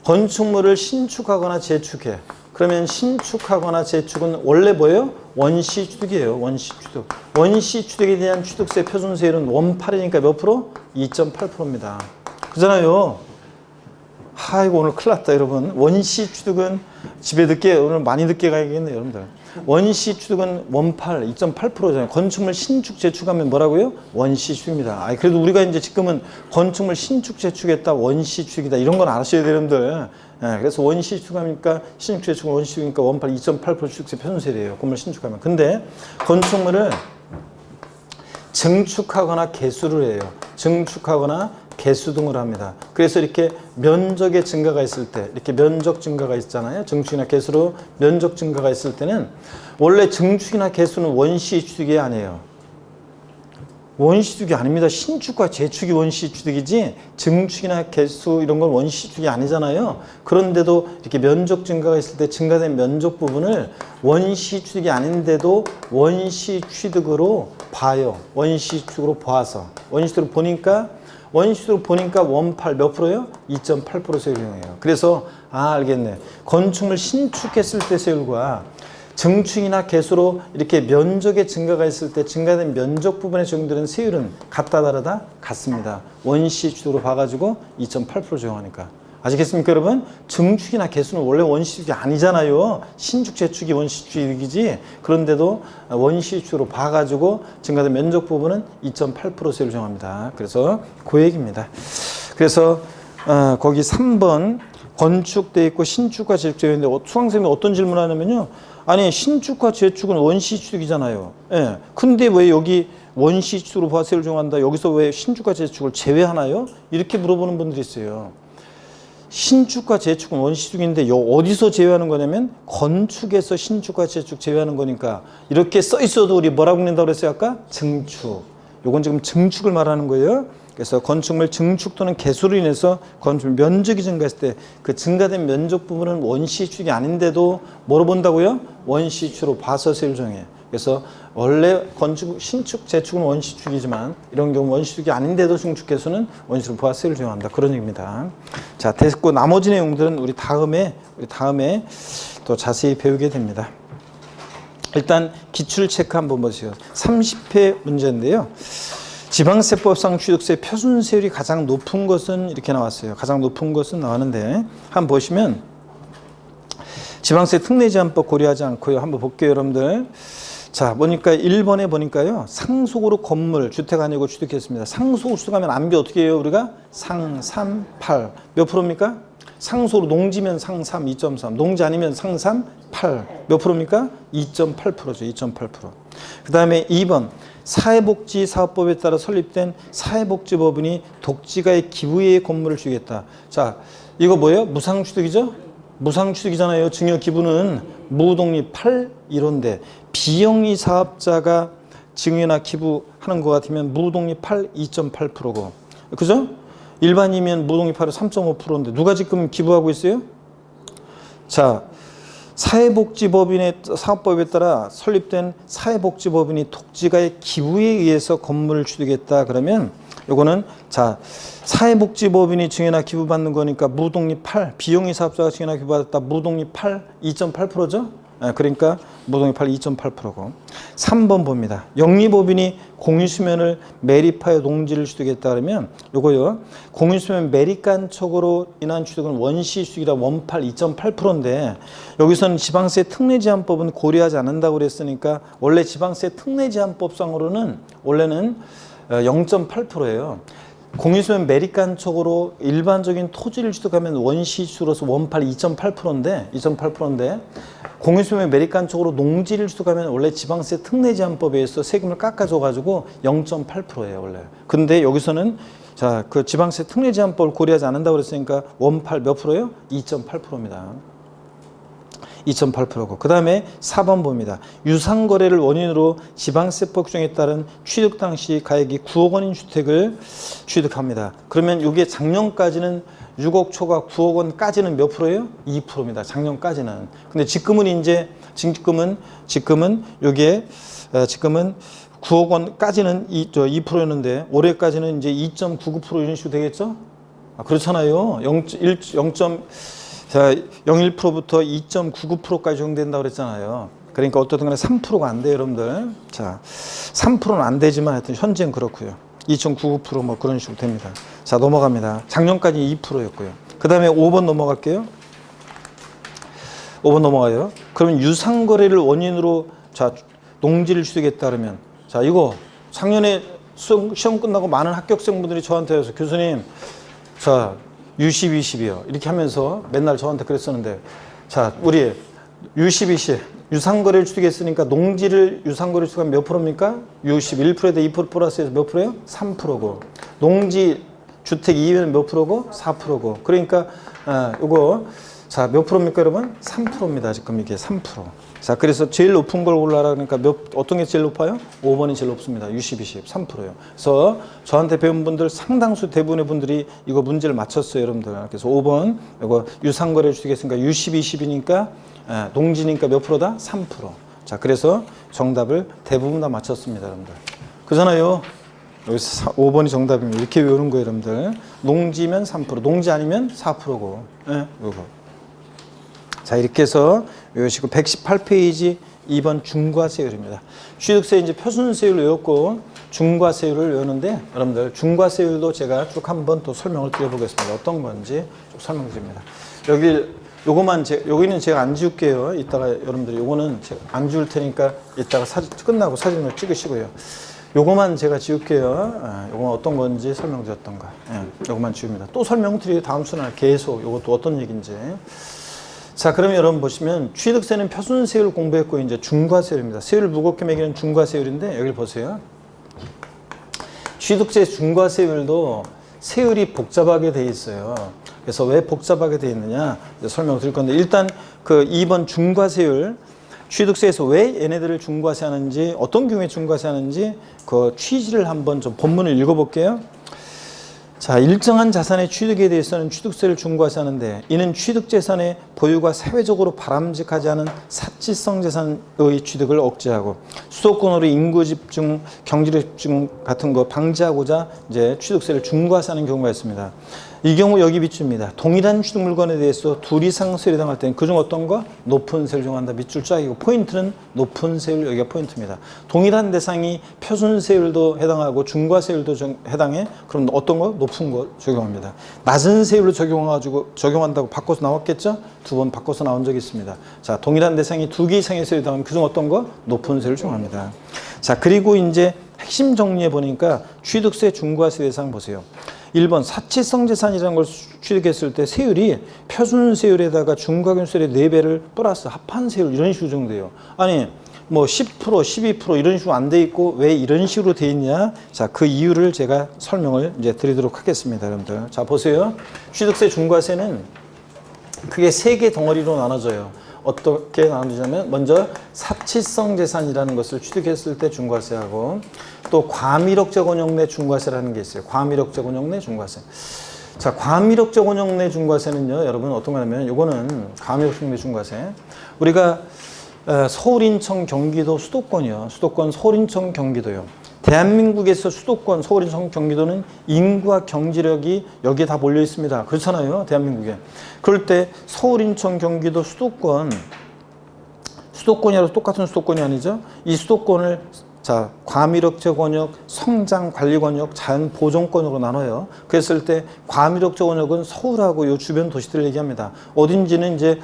건축물을 신축하거나 재축해. 그러면 신축하거나 재축은 원래 뭐예요? 원시 취득이에요. 원시 취득. 원시 취득에 대한 취득세 표준세율은 원8이니까 몇 프로? 2.8%입니다. 그잖아요. 아이고, 오늘 큰일 났다, 여러분. 원시 취득은 집에 늦게, 오늘 많이 늦게 가야겠네요, 여러분들. 원시 취득은 원8, 2.8%잖아요. 건축물 신축 재축하면 뭐라고요? 원시 취득입니다. 아, 그래도 우리가 이제 지금은 건축물 신축 재축했다, 원시 취득이다. 이런 건 아셔야 돼요, 여러분들. 예, 그래서 원시 취득하니까 신축 재축은 원시 취득이니까 원8, 2.8% 취득세 표준세율이에요. 건물 신축하면. 근데 건축물을 증축하거나 개수를 해요. 증축하거나 개수 등을 합니다. 그래서 이렇게 면적의 증가가 있을 때, 이렇게 면적 증가가 있잖아요. 증축이나 개수로 면적 증가가 있을 때는 원래 증축이나 개수는 원시 취득이 아니에요. 원시 취득이 아닙니다. 신축과 재축이 원시 취득이지 증축이나 개수 이런 건 원시 취득이 아니잖아요. 그런데도 이렇게 면적 증가가 있을 때 증가된 면적 부분을 원시 취득이 아닌데도 원시 취득으로 봐요. 원시 취득으로 봐서. 원시 취득으로 보니까 원8 몇 프로요? 2.8% 세율이에요. 그래서 알겠네. 건축물 신축했을 때 세율과 증축이나 개수로 이렇게 면적의 증가가 있을 때 증가된 면적 부분에 적용되는 세율은 같다 다르다? 같습니다. 원시 취득으로 봐가지고 2.8% 적용하니까. 아시겠습니까, 여러분? 증축이나 개수는 원래 원시 취득이 아니잖아요. 신축, 재축이 원시 취득이지. 그런데도 원시 취득으로 봐가지고 증가된 면적 부분은 2.8% 세율을 정합니다. 그래서 그 얘기입니다. 그래서 거기 3번 건축돼 있고 신축과 재축되어 있는데 수강생이 어떤 질문을 하냐면요. 아니 신축과 재축은 원시 취득이잖아요. 예. 근데 왜 여기 원시 취득으로 부가세를 적용한다. 여기서 왜 신축과 재축을 제외하나요? 이렇게 물어보는 분들이 있어요. 신축과 재축은 원시 취득인데 어디서 제외하는 거냐면 건축에서 신축과 재축 제외하는 거니까 이렇게 써 있어도 우리 뭐라고 읽는다고 그랬어요 아까? 증축. 요건 지금 증축을 말하는 거예요. 그래서 건축물 증축 또는 개수로 인해서 건축 면적이 증가했을 때 그 증가된 면적 부분은 원시 취득이 아닌데도 뭐로 본다고요? 원시 취득으로 봐서 세율 정해. 그래서 원래 건축, 신축, 재축은 원시 취득이지만 이런 경우 원시 취득이 아닌데도 증축 개수는 원시로 부가세를 적용한다. 그런 얘기입니다. 자, 됐고 나머지 내용들은 우리 다음에 또 자세히 배우게 됩니다. 일단 기출 체크 한번 보세요. 30회 문제인데요. 지방세법상 취득세 표준세율이 가장 높은 것은 이렇게 나왔어요. 가장 높은 것은 나왔는데 한번 보시면 지방세 특례제한법 고려하지 않고요. 한번 볼게요, 여러분들. 자, 보니까 1번에 보니까요. 상속으로 건물, 주택 아니고 취득했습니다. 상속으로 취득하면 안비 어떻게 해요? 우리가 상삼, 8. 몇 프로입니까? 상속으로 농지면 상삼 2.3, 농지 아니면 상삼 8. 몇 프로입니까? 2.8%죠. 2.8%. 그 다음에 2번. 사회복지사업법에 따라 설립된 사회복지법인이 독지가의 기부의 건물을 주겠다. 자, 이거 뭐예요? 무상취득이죠? 무상취득이잖아요. 증여기부는 무독립 8 1호인데 비영리 사업자가 증여나 기부하는 것 같으면 무독립 8 2.8%고 그죠? 일반이면 무독립 8은 3.5%인데 누가 지금 기부하고 있어요? 자, 사회복지법인의 사업법에 따라 설립된 사회복지법인이 독지가의 기부에 의해서 건물을 취득했다. 그러면 요거는 자 사회복지법인이 증여나 기부받는 거니까 무독립 8, 비영리 사업자가 증여나 기부받았다. 무독립 8, 2.8%죠? 그러니까 무독립 8, 2.8%고 3번 봅니다. 영리법인이 공유수면을 매립하여 농지를 취득했다 그러면 요거요. 공유수면 매립간척으로 인한 취득은 원시 취득이라 원팔 2.8%인데 여기서는 지방세 특례제한법은 고려하지 않는다고 그랬으니까 원래 지방세 특례제한법상으로는 원래는 0.8%예요. 공유수면 매립간척으로 일반적인 토지를 취득하면 원시 취득으로서 원팔 2.8%인데 공유수면 매립간척으로 농지를 취득하면 원래 지방세 특례제한법에 의해서 세금을 깎아줘가지고 0.8%예요 원래. 근데 여기서는 자 그 지방세 특례제한법을 고려하지 않는다고 그랬으니까 원팔 몇 프로예요? 2.8%입니다. 2.8%고 그 다음에 4번 봅니다. 유상거래를 원인으로 지방세법 규정에 따른 취득 당시 가액이 9억 원인 주택을 취득합니다. 그러면 이게 작년까지는 6억 초과 9억 원까지는 몇 프로예요? 2%입니다. 작년까지는. 근데 지금은 이제 지금은 여기에 지금은 9억 원까지는 2%였는데 올해까지는 이제 2.99% 이런 식으로 되겠죠? 그렇잖아요. 0.01%부터 2.99%까지 적용된다고 그랬잖아요. 그러니까 어떻든 간에 3%가 안 돼요, 여러분들. 자, 3%는 안 되지만 하여튼 현재는 그렇고요. 2.99% 뭐 그런 식으로 됩니다. 자, 넘어갑니다. 작년까지 2%였고요. 그 다음에 5번 넘어갈게요. 5번 넘어가요. 그러면 유상거래를 원인으로 자, 농지를 취득했다 그러면 자, 이거 작년에 시험 끝나고 많은 합격생분들이 저한테 와서 교수님, 자, U10, 20이요. 이렇게 하면서 맨날 저한테 그랬었는데 자, 우리 U10, 20 유상거래를 취득했으니까 농지를 유상거래를 취득하면 몇 프로입니까? U10 1%에 2% 플러스해서 몇 프로예요? 3%고 농지 주택 이외는 몇 프로고? 4%고 그러니까 요거 자, 몇 프로입니까 여러분? 3%입니다. 지금 이게 3%. 자, 그래서 제일 높은 걸 골라라 그러니까 어떤 게 제일 높아요? 5번이 제일 높습니다. U10, 20 3%예요. 그래서 저한테 배운 분들 상당수 대부분의 분들이 이거 문제를 맞췄어요, 여러분들. 그래서 5번 이거 유상거래를 취득했으니까 U10, 20이니까 농지니까 몇 프로다? 3%. 자, 그래서 정답을 대부분 다 맞췄습니다, 여러분들. 그잖아요. 여기서 5번이 정답입니다. 이렇게 외우는 거예요, 여러분들. 농지면 3%, 농지 아니면 4%고. 요거. 자, 이렇게 해서 외우시고 118페이지 2번 중과세율입니다. 취득세 이제 표준세율 외웠고 중과세율을 외우는데 여러분들 중과세율도 제가 쭉 한번 또 설명을 드려보겠습니다. 어떤 건지 쭉 설명드립니다. 여기는 제가 안 지울게요. 이따가 여러분들이 요거는 제가 안 지울 테니까 이따가 끝나고 사진을 찍으시고요. 요거만 제가 지울게요. 요건 어떤 건지 설명드렸던가. 요거만 지웁니다. 또 설명드리고 다음 순환 계속 요것도 어떤 얘기인지. 자, 그러면 여러분 보시면 취득세는 표준세율 공부했고 이제 중과세율입니다. 세율을 무겁게 매기는 중과세율인데 여기를 보세요. 취득세 중과세율도 세율이 복잡하게 돼 있어요. 그래서 왜 복잡하게 돼 있느냐 설명을 드릴 건데 일단 그 2번 중과세율 취득세에서 왜 얘네들을 중과세 하는지 어떤 경우에 중과세 하는지 그 취지를 한번 좀 본문을 읽어볼게요. 자, 일정한 자산의 취득에 대해서는 취득세를 중과세하는데 이는 취득재산의 보유가 사회적으로 바람직하지 않은 사치성 재산의 취득을 억제하고 수도권으로 인구 집중, 경제력 집중 같은 거 방지하고자 이제 취득세를 중과세하는 경우가 있습니다. 이 경우 여기 비춥니다. 동일한 취득 물건에 대해서 둘 이상 세율에 해당할 때는 그중 어떤 거? 높은 세율을 적용한다. 밑줄 쫙이고 포인트는 높은 세율 여기가 포인트입니다. 동일한 대상이 표준세율도 해당하고 중과세율도 해당해. 그럼 어떤 거? 높은 거 적용합니다. 낮은 세율로 적용한다고 바꿔서 나왔겠죠? 2번 바꿔서 나온 적이 있습니다. 자, 동일한 대상이 2개 이상의 세율에 해당하면 그중 어떤 거? 높은 세율을 적용합니다. 자, 그리고 이제 핵심 정리해 보니까 취득세 중과세 대상 보세요. 1번 사치성 재산이라는 걸 취득했을 때 세율이 표준세율에다가 중과경세율의 4배를 플러스 합한 세율 이런 식으로 적용돼요. 아니 뭐 10%, 12% 이런 식으로 안 돼 있고 왜 이런 식으로 돼 있냐? 자, 그 이유를 제가 설명을 이제 드리도록 하겠습니다, 여러분들. 자, 보세요. 취득세 중과세는 크게 3개 덩어리로 나눠져요. 어떻게 나누자면 먼저 사치성 재산이라는 것을 취득했을 때 중과세하고 또 과밀억제 권역 내 중과세라는 게 있어요. 과밀억제 권역 내 중과세. 자, 과밀억제 권역 내 중과세는요, 여러분 어떤 거냐면 요거는 과밀억제 내 중과세. 우리가 서울, 인천, 경기도 수도권이요. 수도권 서울, 인천, 경기도요. 대한민국에서 수도권, 서울, 인천, 경기도는 인구와 경제력이 여기에 다 몰려 있습니다. 그렇잖아요, 대한민국에. 그럴 때 서울, 인천, 경기도 수도권이라도 똑같은 수도권이 아니죠. 이 수도권을 자, 과밀억제 권역, 성장 관리 권역, 자연 보존 권역으로 나눠요. 그랬을 때 과밀억제 권역은 서울하고 요 주변 도시들을 얘기합니다. 어딘지는 이제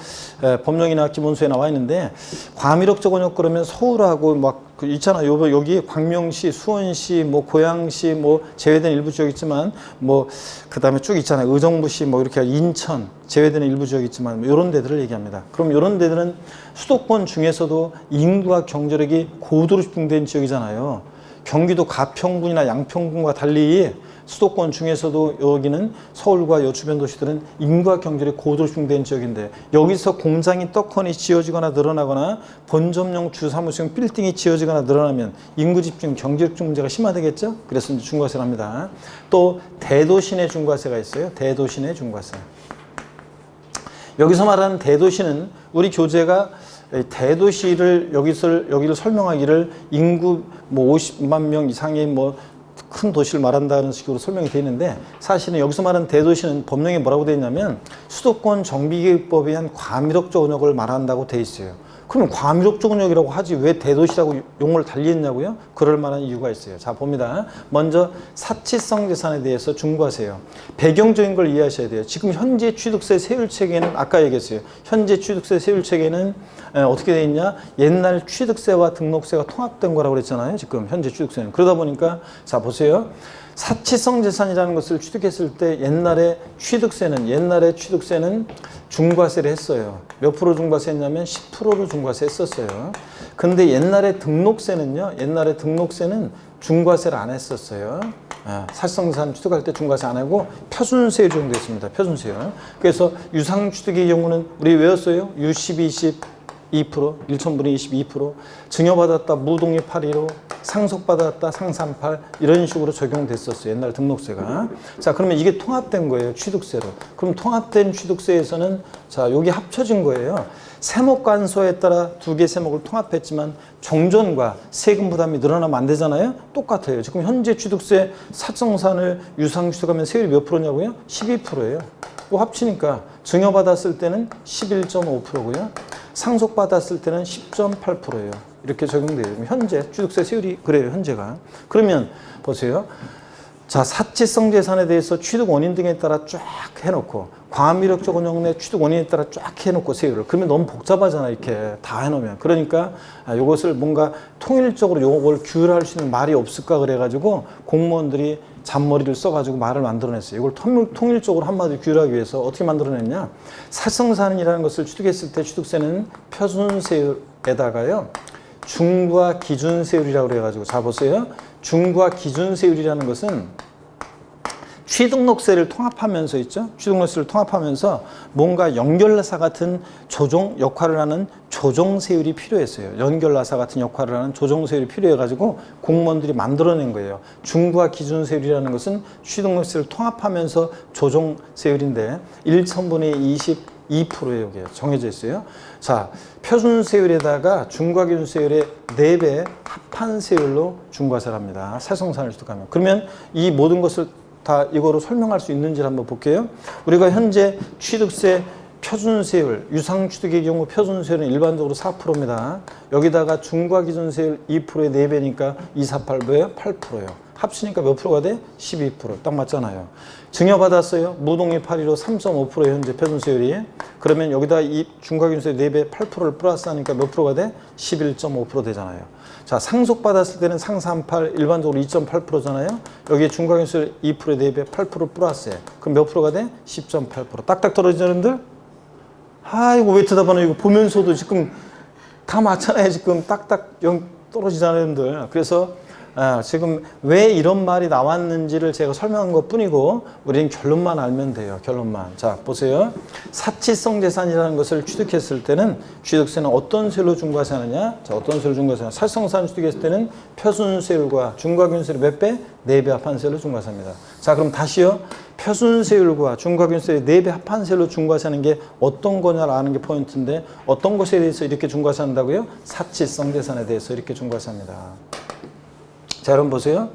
법령이나 기본소에 나와 있는데 과밀억제 권역 그러면 서울하고 막 있잖아요. 여기 광명시, 수원시, 뭐 고양시 뭐 제외된 일부 지역 있지만 뭐 그다음에 쭉 있잖아요. 의정부시 뭐 이렇게 인천 제외되는 일부 지역 있지만 뭐 이런 데들을 얘기합니다. 그럼 이런 데들은 수도권 중에서도 인구와 경제력이 고도로 집중된 지역이잖아요. 경기도 가평군이나 양평군과 달리 수도권 중에서도 여기는 서울과 요 주변 도시들은 인구와 경제력이 고도로 집중된 지역인데 여기서 공장이 떡하니 지어지거나 늘어나거나 본점용 주사무소용 빌딩이 지어지거나 늘어나면 인구 집중, 경제력 집중 문제가 심화되겠죠? 그래서 이제 중과세를 합니다. 또 대도시 내 중과세가 있어요. 대도시 내 중과세. 여기서 말하는 대도시는 우리 교재가 대도시를 여기를 설명하기를 인구 뭐 50만 명 이상의 뭐 큰 도시를 말한다는 식으로 설명이 되어 있는데 사실은 여기서 말하는 대도시는 법령에 뭐라고 되어 있냐면 수도권 정비계획법에 의한 과밀억제 권역을 말한다고 되어 있어요. 그러면 과밀억제 권역이라고 하지 왜 대도시라고 용어를 달리했냐고요? 그럴 만한 이유가 있어요. 자, 봅니다. 먼저 사치성 재산에 대해서 중과세요. 배경적인 걸 이해하셔야 돼요. 지금 현재 취득세 세율 체계는 아까 얘기했어요. 현재 취득세 세율 체계는 어떻게 되어 있냐? 옛날 취득세와 등록세가 통합된 거라고 그랬잖아요. 지금 현재 취득세는. 그러다 보니까 자, 보세요. 사치성 재산이라는 것을 취득했을 때 옛날에 취득세는 중과세를 했어요. 몇 프로 중과세 했냐면 10%로 중과세 했었어요. 근데 옛날에 등록세는 중과세를 안 했었어요. 사치성 재산 취득할 때 중과세 안 하고 표준세율 적용됐습니다. 표준세율. 그래서 유상취득의 경우는 우리 외웠어요. U12, 2%, 1천분의 22%, 증여받았다 무독립 8.15, 상속받았다 상산8 이런 식으로 적용됐었어요. 옛날 등록세가. 자, 그러면 이게 통합된 거예요. 취득세로. 그럼 통합된 취득세에서는 자, 여기 합쳐진 거예요. 세목간소에 따라 2개 세목을 통합했지만 종전과 세금 부담이 늘어나면 안 되잖아요. 똑같아요. 지금 현재 취득세 사정산을 유상취득하면 세율이 몇 프로냐고요? 12%예요. 또 합치니까 증여받았을 때는 11.5%고요. 상속받았을 때는 10.8%예요. 이렇게 적용돼요. 현재 취득세 세율이 그래요. 현재가. 그러면 보세요. 자, 사치성 재산에 대해서 취득 원인 등에 따라 쫙 해놓고 과미력적 원형 내 취득 원인에 따라 쫙 해놓고 세율을 그러면 너무 복잡하잖아 이렇게 다 해놓으면. 그러니까 이것을 뭔가 통일적으로 요걸 규율할 수 있는 말이 없을까 그래가지고 공무원들이 잔머리를 써가지고 말을 만들어냈어요. 이걸 통일적으로 한마디로 규율하기 위해서 어떻게 만들어냈냐. 사성산이라는 것을 취득했을 때 취득세는 표준세율에다가요 중과 기준세율이라고 그래가지고 자 보세요. 중과 기준세율이라는 것은 취등록세를 통합하면서 있죠. 취등록세를 통합하면서 뭔가 연결나사 같은 조정 역할을 하는 조정세율이 필요했어요. 연결나사 같은 역할을 하는 조정세율이 필요해가지고 공무원들이 만들어낸 거예요. 중과 기준세율이라는 것은 취등록세를 통합하면서 조정세율인데 1,000분의 22%에 여기에 정해져 있어요. 자, 표준세율에다가 중과 기준세율의 4배 합한 세율로 중과세를 합니다. 사성산을 취득하면. 그러면 이 모든 것을 다 이거로 설명할 수 있는지를 한번 볼게요. 우리가 현재 취득세 표준세율, 유상취득의 경우 표준세율은 일반적으로 4%입니다. 여기다가 중과 기준세율 2%의 4배니까 2, 4, 8, 뭐예요? 8%예요. 합치니까 몇 프로가 돼? 12%. 딱 맞잖아요. 증여받았어요. 무동의 8%로 3.5%의 현재 표준세율이. 그러면 여기다 이 중과 기준세율 4배 8%를 플러스 하니까 몇 프로가 돼? 11.5% 되잖아요. 자, 상속받았을 때는 상산팔 일반적으로 2.8%잖아요. 여기에 중과기준세율 2%의 4배 8% 플러스해. 그럼 몇 프로가 돼? 10.8%. 딱딱 떨어지는 사람들? 이거 왜 쳐다보나? 이거 보면서도 지금 다 맞잖아요. 지금 딱딱 떨어지잖아요, 여러분들. 그래서 지금 왜 이런 말이 나왔는지를 제가 설명한 것 뿐이고 우리는 결론만 알면 돼요. 결론만. 자, 보세요. 사치성 재산이라는 것을 취득했을 때는 취득세는 어떤 세율로 중과세하느냐? 자, 어떤 세율로 중과세하느냐? 사치성산 취득했을 때는 표준세율과 중과기준세율 몇 배? 4배 합한 세율로 중과세합니다. 자, 그럼 다시요. 표준세율과 중과기준세율 4배 합한 세율로 중과세하는 게 어떤 거냐를 아는 게 포인트인데 어떤 것에 대해서 이렇게 중과세한다고요? 사치성 재산에 대해서 이렇게 중과세합니다. 자, 여러분 보세요.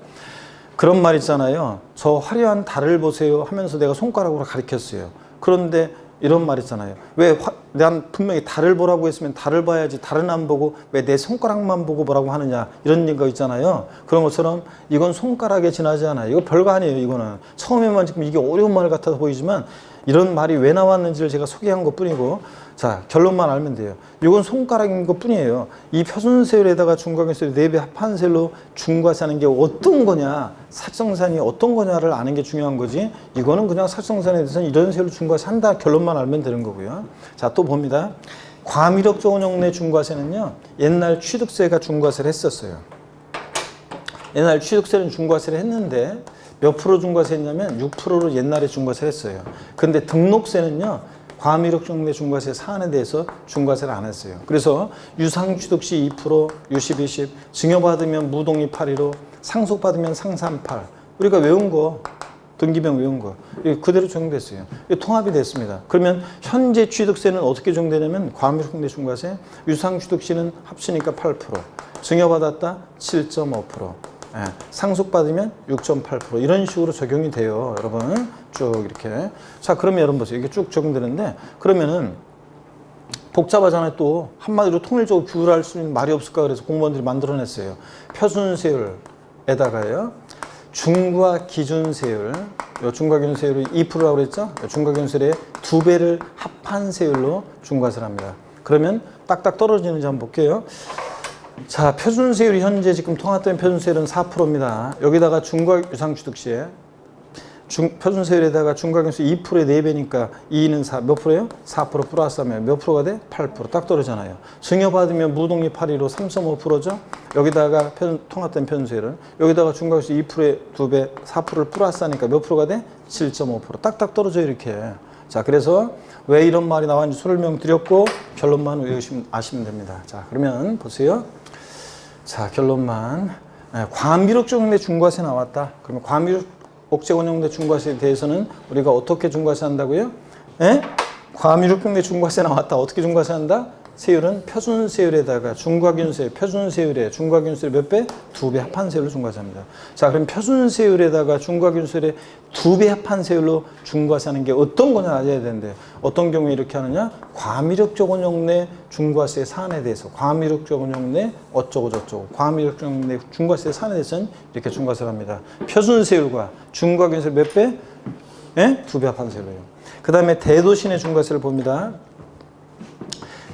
그런 말 있잖아요. 저 화려한 달을 보세요 하면서 내가 손가락으로 가리켰어요. 그런데 이런 말 있잖아요. 왜 난 분명히 달을 보라고 했으면 달을 봐야지 달은 안 보고 왜 내 손가락만 보고 뭐라고 하느냐 이런 거 있잖아요. 그런 것처럼 이건 손가락에 지나지 않아요. 이거 별거 아니에요. 이거는 처음에만 지금 이게 어려운 말 같아서 보이지만 이런 말이 왜 나왔는지를 제가 소개한 것 뿐이고 자, 결론만 알면 돼요. 이건 손가락인 것 뿐이에요. 이 표준세율에다가 중과기준세율 4배 합한 세율로 중과세하는 게 어떤 거냐, 사치성산이 어떤 거냐를 아는 게 중요한 거지. 이거는 그냥 사치성산에 대해서는 이런 세율로 중과세한다 결론만 알면 되는 거고요. 자, 또 봅니다. 과미력적 원형 내 중과세는요, 옛날 취득세가 중과세를 했었어요. 옛날 취득세는 중과세를 했는데 몇 프로 중과세 했냐면 6%로 옛날에 중과세를 했어요. 근데 등록세는요, 과미력적 내 중과세 사안에 대해서 중과세를 안 했어요. 그래서 유상취득 시 2%, 유시, 비십, 증여받으면 무동의 8%로 상속받으면 상산 8. 우리가 외운 거, 등기명 외운 거 그대로 적용됐어요. 통합이 됐습니다. 그러면 현재 취득세는 어떻게 적용되냐면 과미력적 내 중과세, 유상취득 시는 합치니까 8%, 증여받았다 7.5%. 예, 상속받으면 6.8% 이런 식으로 적용이 돼요. 여러분 쭉 이렇게. 자, 그러면 여러분 보세요. 이게 쭉 적용되는데 그러면은 복잡하잖아요. 또 한마디로 통일적으로 규율할 수 있는 말이 없을까 그래서 공무원들이 만들어냈어요. 표준세율에다가요 중과 기준세율, 중과 기준세율이 2%라고 그랬죠? 중과 기준세율의 2배를 합한 세율로 중과세를 합니다. 그러면 딱딱 떨어지는지 한번 볼게요. 자, 표준세율이 현재 지금 통합된 표준세율은 4%입니다. 여기다가 중과 유상취득 시에 표준세율에다가 중과기준세 2%의 4배니까 2는 4, 몇 프로예요? 4% 플러스하면 몇 프로가 돼? 8%. 딱 떨어지잖아요. 증여받으면 무동의 8%로 3.5%죠? 여기다가 통합된 표준세율은 여기다가 중과기준세 2%의 2배 4%를 플러스하니까 몇 프로가 돼? 7.5%. 딱딱 떨어져요 이렇게. 자, 그래서 왜 이런 말이 나왔는지 설명드렸고 결론만 외우시면 아시면 됩니다. 자, 그러면 보세요. 자, 결론만. 과미력적 내 중과세 나왔다. 그러면 과미력적 원형 내 중과세에 대해서는 우리가 어떻게 중과세 한다고요? 과미력적 내 중과세 나왔다. 어떻게 중과세 한다? 세율은 표준세율에다가 중과균세율, 표준세율에 중과균세율 몇 배? 2배 합한 세율로 중과세합니다. 자, 그럼 표준세율에다가 중과균세율에 2배 합한 세율로 중과세하는 게 어떤 거냐 알아야 되는데, 어떤 경우에 이렇게 하느냐? 과미력적 원형 내 중과세 사안에 대해서, 과미력적 원형 내 어쩌고 저쩌고, 과미력적 원형 내 중과세 사안에 대해서는 이렇게 중과세를 합니다. 표준세율과 중과균세율 몇 배? 예? 2배 합한 세율로요. 그 다음에 대도시내 중과세를 봅니다.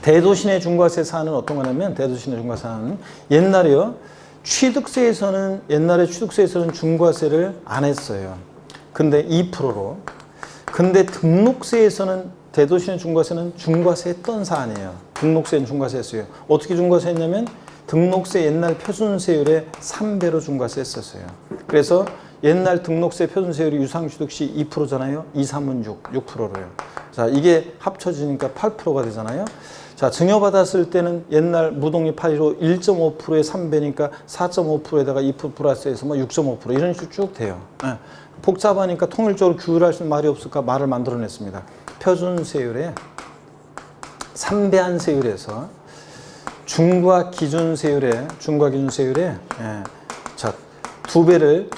대도시내 중과세 사안은 어떤 거냐면, 대도시내 중과세 사안은 옛날에 취득세에서는 중과세를 안 했어요. 근데 2%로. 근데 등록세에서는 대도시내 중과세는 중과세 했던 사안이에요. 등록세는 중과세 했어요. 어떻게 중과세 했냐면, 등록세 옛날 표준세율의 3배로 중과세 했었어요. 그래서 옛날 등록세 표준세율이 유상취득시 2%잖아요. 2, 3은 6%로요. 자, 이게 합쳐지니까 8%가 되잖아요. 자, 증여받았을 때는 옛날 무독립 8.15 1.5%의 3배니까 4.5%에다가 2% 플러스해서 뭐 6.5% 이런 식으로 쭉 돼요. 네. 복잡하니까 통일적으로 규율할 수 있는 말이 없을까 말을 만들어냈습니다. 표준세율에 3배한 세율에서 중과 기준세율에 자, 두 배를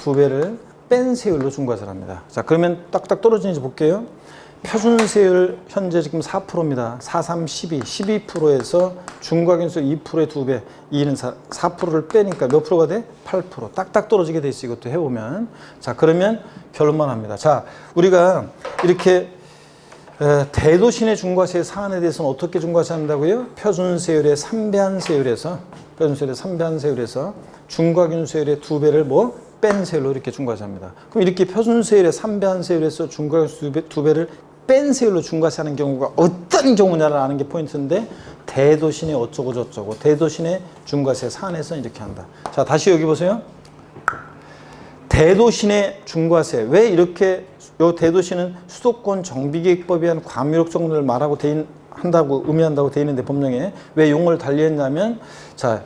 뺀 세율로 중과세를 합니다. 자, 그러면 딱딱 떨어지는지 볼게요. 표준세율 현재 지금 4%입니다. 4, 3, 12%에서 중과균세율 2%의 2배, 2는 4%를 빼니까 몇 프로가 돼? 8%. 딱딱 떨어지게 돼 있어. 이것도 해보면. 자, 그러면 결론만 합니다. 자, 우리가 이렇게 대도시내 중과세 사안에 대해서는 어떻게 중과세 한다고요? 표준세율의 3배한 세율에서 중과균세율의 2배를 뺀 세율로 이렇게 중과세합니다. 그럼 이렇게 표준세율의 3배한 세율에서 중과균세율의 2배를 뺀 세율로 중과세하는 경우가 어떤 경우냐를 아는 게 포인트인데, 대도시내 어쩌고 저쩌고, 대도시내 중과세 사안에서 이렇게 한다. 자, 다시 여기 보세요. 대도시내 중과세. 왜 이렇게 요 대도시는 수도권 정비계획법에 의한 과미력 정도를 말하고 의미한다고 돼 있는데, 법령에 왜 용어를 달리했냐면, 자,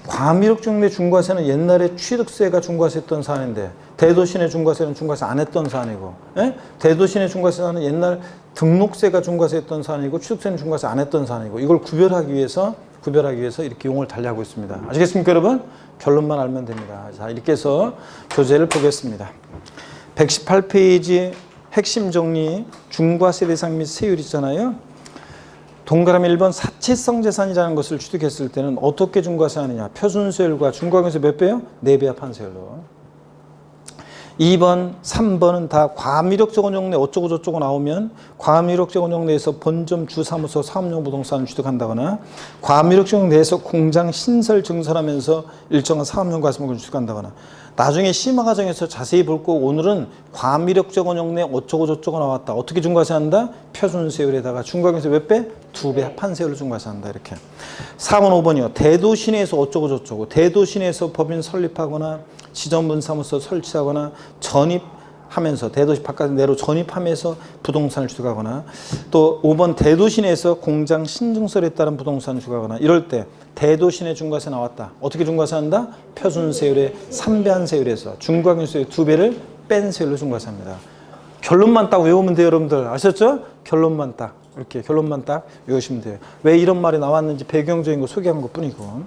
과미력 정도의 중과세는 옛날에 취득세가 중과세했던 사안인데, 대도시내 중과세는 중과세 안 했던 사안이고, 예? 대도시내 중과세는 옛날 등록세가 중과세했던 사안이고, 취득세는 중과세 안 했던 사안이고, 이걸 구별하기 위해서 이렇게 용어를 달리하고 있습니다. 아시겠습니까, 여러분? 결론만 알면 됩니다. 자, 이렇게 해서 교재를 보겠습니다. 118페이지 핵심 정리, 중과세 대상 및 세율 있잖아요. 동그라미 1번 사치성 재산이라는 것을 취득했을 때는 어떻게 중과세하느냐. 표준세율과 중과균세 몇 배요? 4배 합한 세율로. 2번, 3번은 다 과미력적 원형 내 어쩌고 저쩌고 나오면, 과미력적 원형 내에서 본점 주사무소 사업용 부동산을 취득한다거나, 과미력적 원형 내에서 공장 신설 증설하면서 일정한 사업용 과세목을 취득한다거나, 나중에 심화 과정에서 자세히 볼 거고, 오늘은 과미력적 원형 내 어쩌고 저쩌고 나왔다. 어떻게 중과세한다? 표준세율에다가 중과균세 몇 배? 2배 합한 세율로 중과세한다. 이렇게. 4번, 5번이요. 대도시내에서 어쩌고 저쩌고, 대도시내에서 법인 설립하거나 지정분사무소 설치하거나 전입하면서, 대도시 바깥 내로 전입하면서 부동산을 취득하거나, 또 5번 대도시내에서 공장 신증설에 따른 부동산을 취득하거나, 이럴 때 대도시내 중과세 나왔다. 어떻게 중과세한다? 표준세율의 3배한 세율에서 중과균세율 2배를 뺀 세율로 중과세합니다. 결론만 딱 외우면 돼요, 여러분들. 아셨죠? 결론만 딱 이렇게 결론만 딱 외우시면 돼요. 왜 이런 말이 나왔는지 배경적인 거 소개한 것 뿐이고.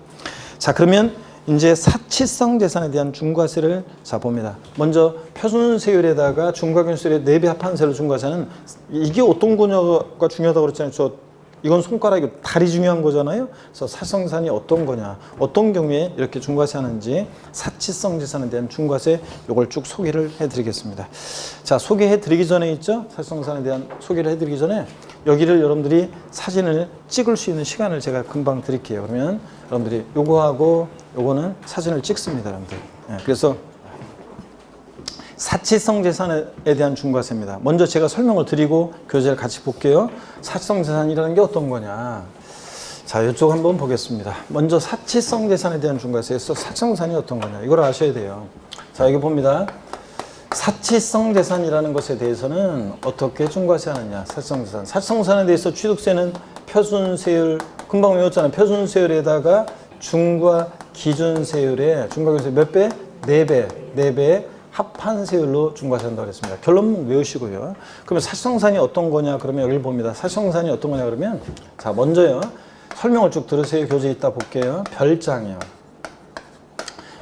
자, 그러면 이제 사치성 재산에 대한 중과세를 봅니다. 먼저 표준세율에다가 중과균세율의 4배 합한 세율로 중과세는, 이게 어떤 거냐가 중요하다고 그랬잖아요. 이건 손가락이 다리 중요한 거잖아요. 그래서 사치성 재산이 어떤 거냐, 어떤 경우에 이렇게 중과세하는지, 사치성 재산에 대한 중과세 이걸 쭉 소개를 해드리겠습니다. 자, 소개해드리기 전에 있죠. 사치성 재산에 대한 소개를 해드리기 전에 여기를 여러분들이 사진을 찍을 수 있는 시간을 제가 금방 드릴게요. 그러면 여러분들이 요거하고 요거는 사진을 찍습니다, 여러분들. 그래서 사치성 재산에 대한 중과세입니다. 먼저 제가 설명을 드리고 교재를 같이 볼게요. 사치성 재산이라는 게 어떤 거냐. 자, 이쪽 한번 보겠습니다. 먼저 사치성 재산에 대한 중과세에서 사치성 재산이 어떤 거냐. 이걸 아셔야 돼요. 자, 여기 봅니다. 사치성 재산이라는 것에 대해서는 어떻게 중과세하느냐. 사치성 재산. 사치성 재산에 대해서 취득세는 표준세율, 금방 외웠잖아요. 표준세율에다가 중과 기준세율에 중과균세 몇 배? 4배 합한 세율로 중과세한다고 그랬습니다. 결론 외우시고요. 그러면 사치성산이 어떤 거냐? 그러면 여기 봅니다. 사치성산이 어떤 거냐? 그러면 자, 먼저요. 설명을 쭉 들으세요. 교재 이따 볼게요. 별장이요.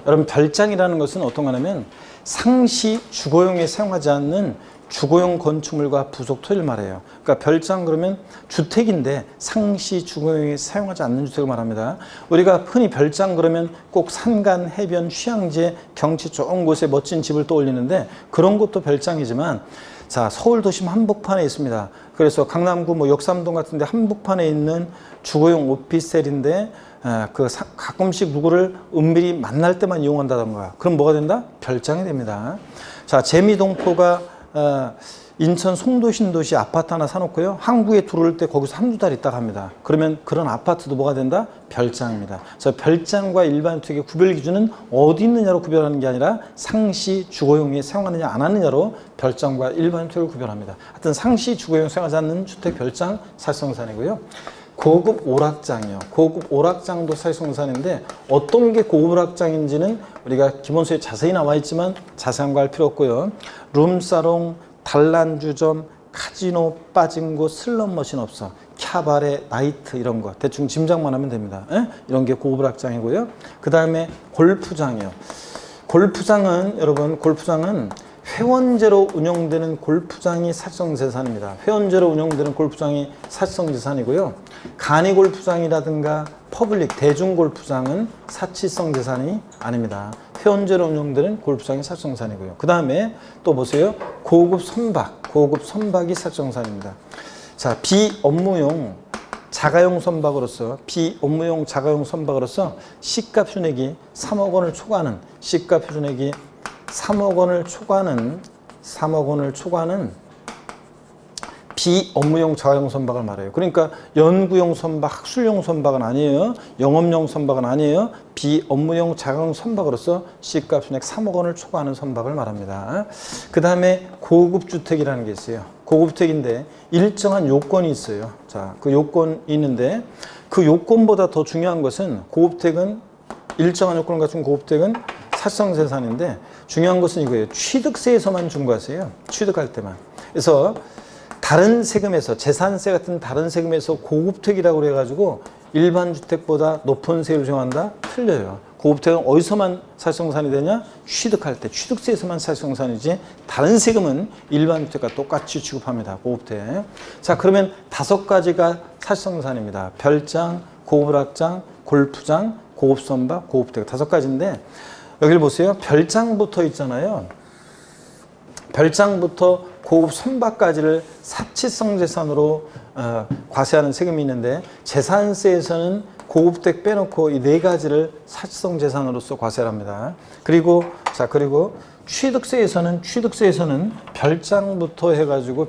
여러분 별장이라는 것은 어떤 거냐면 상시 주거용에 사용하지 않는 주거용 건축물과 부속 토지를 말해요. 그러니까 별장 그러면 주택인데 상시 주거용에 사용하지 않는 주택을 말합니다. 우리가 흔히 별장 그러면 꼭 산간, 해변, 휴양지, 경치 좋은 곳에 멋진 집을 떠올리는데 그런 것도 별장이지만 자, 서울 도심 한복판에 있습니다. 그래서 강남구 뭐 역삼동 같은 데 한복판에 있는 주거용 오피스텔인데 가끔씩 누구를 은밀히 만날 때만 이용한다던가 그럼 뭐가 된다? 별장이 됩니다. 자, 재미동포가 인천 송도 신도시 아파트 하나 사놓고요. 항구에 들어올 때 거기서 한두 달 있다가 합니다. 그러면 그런 아파트도 뭐가 된다? 별장입니다. 그래서 별장과 일반 주택의 구별 기준은 어디 있느냐로 구별하는 게 아니라 상시 주거용에 사용하느냐 안 하느냐로 별장과 일반 주택을 구별합니다. 하여튼 상시 주거용 사용하지 않는 주택 별장 사실성산이고요. 고급 오락장이요. 고급 오락장도 사실성산인데 어떤 게 고급 오락장인지는 우리가 기본서에 자세히 나와 있지만 자세한 거 할 필요 없고요. 룸사롱, 단란주점, 카지노 빠진 곳, 슬롯머신 없어. 캬바레, 나이트 이런 거 대충 짐작만 하면 됩니다. 이런 게 고급 오락장이고요. 그 다음에 골프장이요. 골프장은 여러분 골프장은 회원제로 운영되는 골프장이 사실성재산입니다. 회원제로 운영되는 골프장이 사실성재산이고요. 간이골프장이라든가 퍼블릭, 대중골프장은 사치성재산이 아닙니다. 회원제로 운영되는 골프장이 사실성재산이고요. 그 다음에 또 보세요. 고급 선박이 사실성재산입니다. 자, 비업무용 자가용 선박으로서 시가 표준액이 3억 원을 초과하는 비업무용 자가용 선박을 말해요. 그러니까 연구용 선박, 학술용 선박은 아니에요. 영업용 선박은 아니에요. 비업무용 자가용 선박으로서 시가 표준액 3억 원을 초과하는 선박을 말합니다. 그 다음에 고급주택이라는 게 있어요. 고급주택인데 일정한 요건이 있어요. 자, 그 요건이 있는데 그 요건보다 더 중요한 것은 고급주택은 일정한 요건을 갖춘 고급주택은 사실성재산인데 중요한 것은 이거예요. 취득세에서만 중과세요. 취득할 때만. 그래서 다른 세금에서 재산세 같은 다른 세금에서 고급주택이라고 그래가지고 일반 주택보다 높은 세율을 정한다? 틀려요. 고급주택은 어디서만 사실성산이 되냐? 취득할 때 취득세에서만 사실성산이지 다른 세금은 일반 주택과 똑같이 취급합니다. 고급주택. 자, 그러면 5가지가 사실성산입니다. 별장, 고급오락장, 골프장, 고급선박, 고급주택 5가지인데 여기를 보세요. 별장부터 있잖아요. 별장부터 고급 선박까지를 사치성 재산으로 과세하는 세금이 있는데 재산세에서는 고급주택 빼놓고 이 4가지를 사치성 재산으로서 과세를 합니다. 그리고 취득세에서는 별장부터 해가지고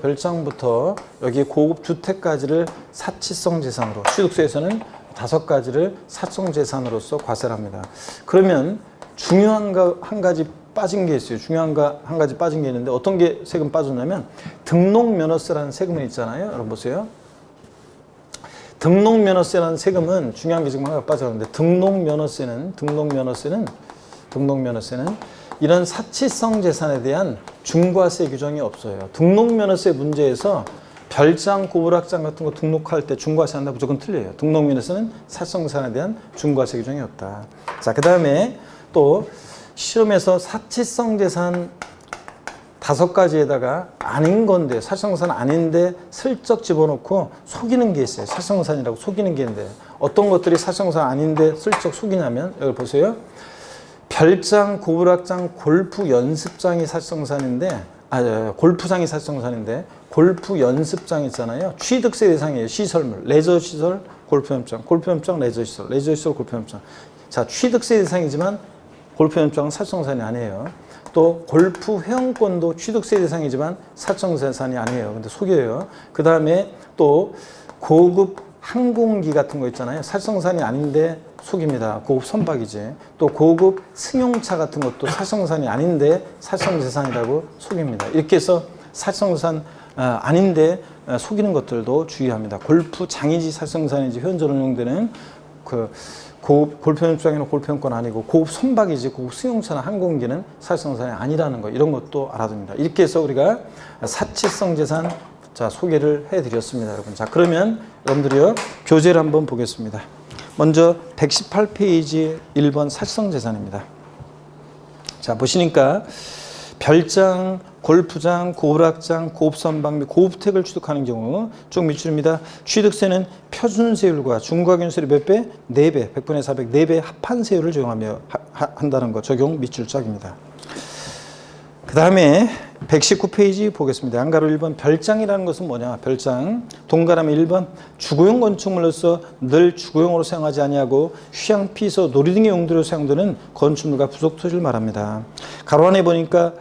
여기 고급 주택까지를 사치성 재산으로 취득세에서는 5가지를 사치성 재산으로서 과세를 합니다. 그러면 중요한 거 한 가지 빠진 게 있어요. 중요한 거 한 가지 빠진 게 있는데 어떤 게 세금 빠졌냐면 등록면허세라는 세금이 있잖아요. 여러분 보세요. 등록면허세라는 세금은 중요한 게 지금 하나 빠졌는데 등록면허세는 이런 사치성 재산에 대한 중과세 규정이 없어요. 등록면허세 문제에서 별장, 고불학장 같은 거 등록할 때 중과세 한다 무조건 틀려요. 등록면허세는 사치성 재산에 대한 중과세 규정이 없다. 자, 그 다음에 또 시험에서 사치성 재산 5가지에다가 아닌 건데 사치성 재산 아닌데 슬쩍 집어넣고 속이는 게 있어요. 사치성 재산이라고 속이는 게 있는데 어떤 것들이 사치성 재산 아닌데 슬쩍 속이냐면 여기 보세요. 별장, 고불학장, 골프 연습장이 사치성 재산인데 골프장이 사치성 재산인데 골프 연습장 있잖아요. 취득세 대상이에요. 시설물, 레저 시설, 골프 연습장, 레저 시설, 골프 연습장. 자, 취득세 대상이지만 골프 연습장은 사치성 재산이 아니에요. 또 골프 회원권도 취득세 대상이지만 사치성 재산이 아니에요. 근데 속여요. 그 다음에 또 고급 항공기 같은 거 있잖아요. 사치성 재산이 아닌데 속입니다. 고급 선박이지. 또 고급 승용차 같은 것도 사치성 재산이 아닌데 사치성 재산이라고 속입니다. 이렇게 해서 사치성 재산 아닌데 속이는 것들도 주의합니다. 골프 장이지 사치성 재산인지 회원제로 운영되는 고급 골프 연습장에는 골프 연권 아니고 고급 선박이지 고급 승용차나 항공기는 사치성 재산이 아니라는 거 이런 것도 알아둡니다. 이렇게 해서 우리가 사치성 재산 자, 소개를 해드렸습니다, 여러분. 자, 그러면 여러분들이요, 교재를 한번 보겠습니다. 먼저 118페이지 1번 사실성 재산입니다. 자, 보시니까 별장, 골프장, 고불악장, 고급선박 및 고급택을 취득하는 경우 쭉 밑줄입니다. 취득세는 표준세율과 중과균세율 몇 배? 4배, 100분의 400, 4배 합한세율을 적용하며 한다는 거 적용 밑줄 짝입니다. 그 다음에 119페이지 보겠습니다. 양가로 1번 별장이라는 것은 뭐냐? 별장. 동그라미 1번 주거용 건축물로서 늘 주거용으로 사용하지 아니하고 휴양, 피서, 놀이 등의 용도로 사용되는 건축물과 부속 토지를 말합니다. 가로 안에 보니까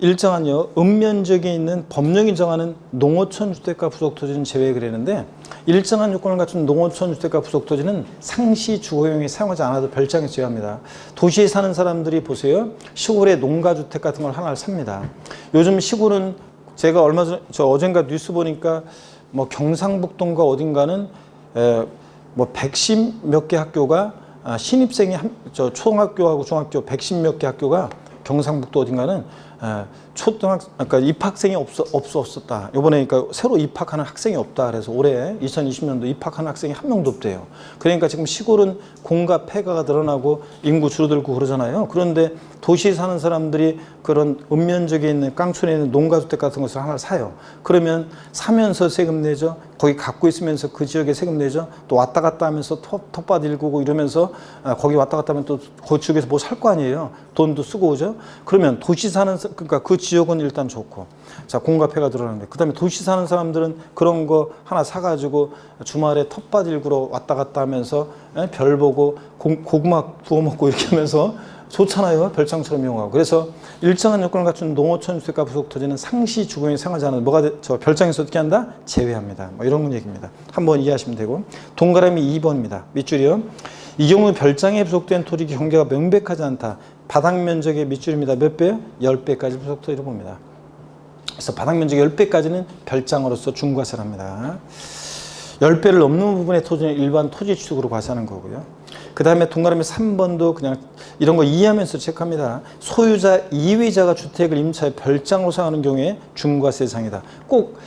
일정한요, 읍면적에 있는 법령이 정하는 농어촌 주택과 부속 토지는 제외 그랬는데, 일정한 요건을 갖춘 농어촌 주택과 부속 토지는 상시 주거용에 사용하지 않아도 별장에 제외합니다. 도시에 사는 사람들이 보세요, 시골에 농가주택 같은 걸 하나를 삽니다. 요즘 시골은 제가 얼마 전, 어젠가 뉴스 보니까 뭐 경상북도인가 어딘가는 뭐 110 몇 개 학교가 신입생이 초등학교하고 중학교 110 몇 개 학교가 경상북도 어딘가는 그러니까 입학생이 없었다. 이번에 그러니까 새로 입학하는 학생이 없다. 그래서 올해 2020년도 입학하는 학생이 한 명도 없대요. 그러니까 지금 시골은 공가 폐가가 늘어나고 인구 줄어들고 그러잖아요. 그런데 도시에 사는 사람들이 그런 읍면적에 있는 깡촌에 있는 농가주택 같은 것을 하나 사요. 그러면 사면서 세금 내죠. 거기 갖고 있으면서 그 지역에 세금 내죠. 또 왔다 갔다 하면서 텃밭 일구고 이러면서 거기 왔다 갔다 하면 또 그 지역에서 뭐 살 거 아니에요. 돈도 쓰고 오죠. 그러면 도시 사는, 그러니까 그 지역은 일단 좋고, 자, 공가폐가 들어가는데, 그 다음에 도시 사는 사람들은 그런 거 하나 사가지고 주말에 텃밭 일구러 왔다 갔다 하면서 별 보고 고구마 구워 먹고 이렇게 하면서 좋잖아요. 별장처럼 이용하고. 그래서 일정한 요건을 갖춘 농어촌 주택과 부속 토지는 상시 주거용에 사용하지 않은 별장에서 어떻게 한다? 제외합니다. 뭐 이런 얘기입니다. 한번 이해하시면 되고. 동그라미 2번입니다. 밑줄이요. 이 경우 별장에 부속된 토지 경계가 명백하지 않다. 바닥 면적의 밑줄입니다. 몇 배요? 10배까지 부속 토지를 봅니다. 그래서 바닥 면적 10배까지는 별장으로서 중과세를 합니다. 10배를 넘는 부분의 토지는 일반 토지 취득으로 과세하는 거고요. 그 다음에 동그라미 3번도 그냥 이런 거 이해하면서 체크합니다. 소유자 이외자가 주택을 임차해 별장으로 사용하는 경우에 중과세 대상이다. 꼭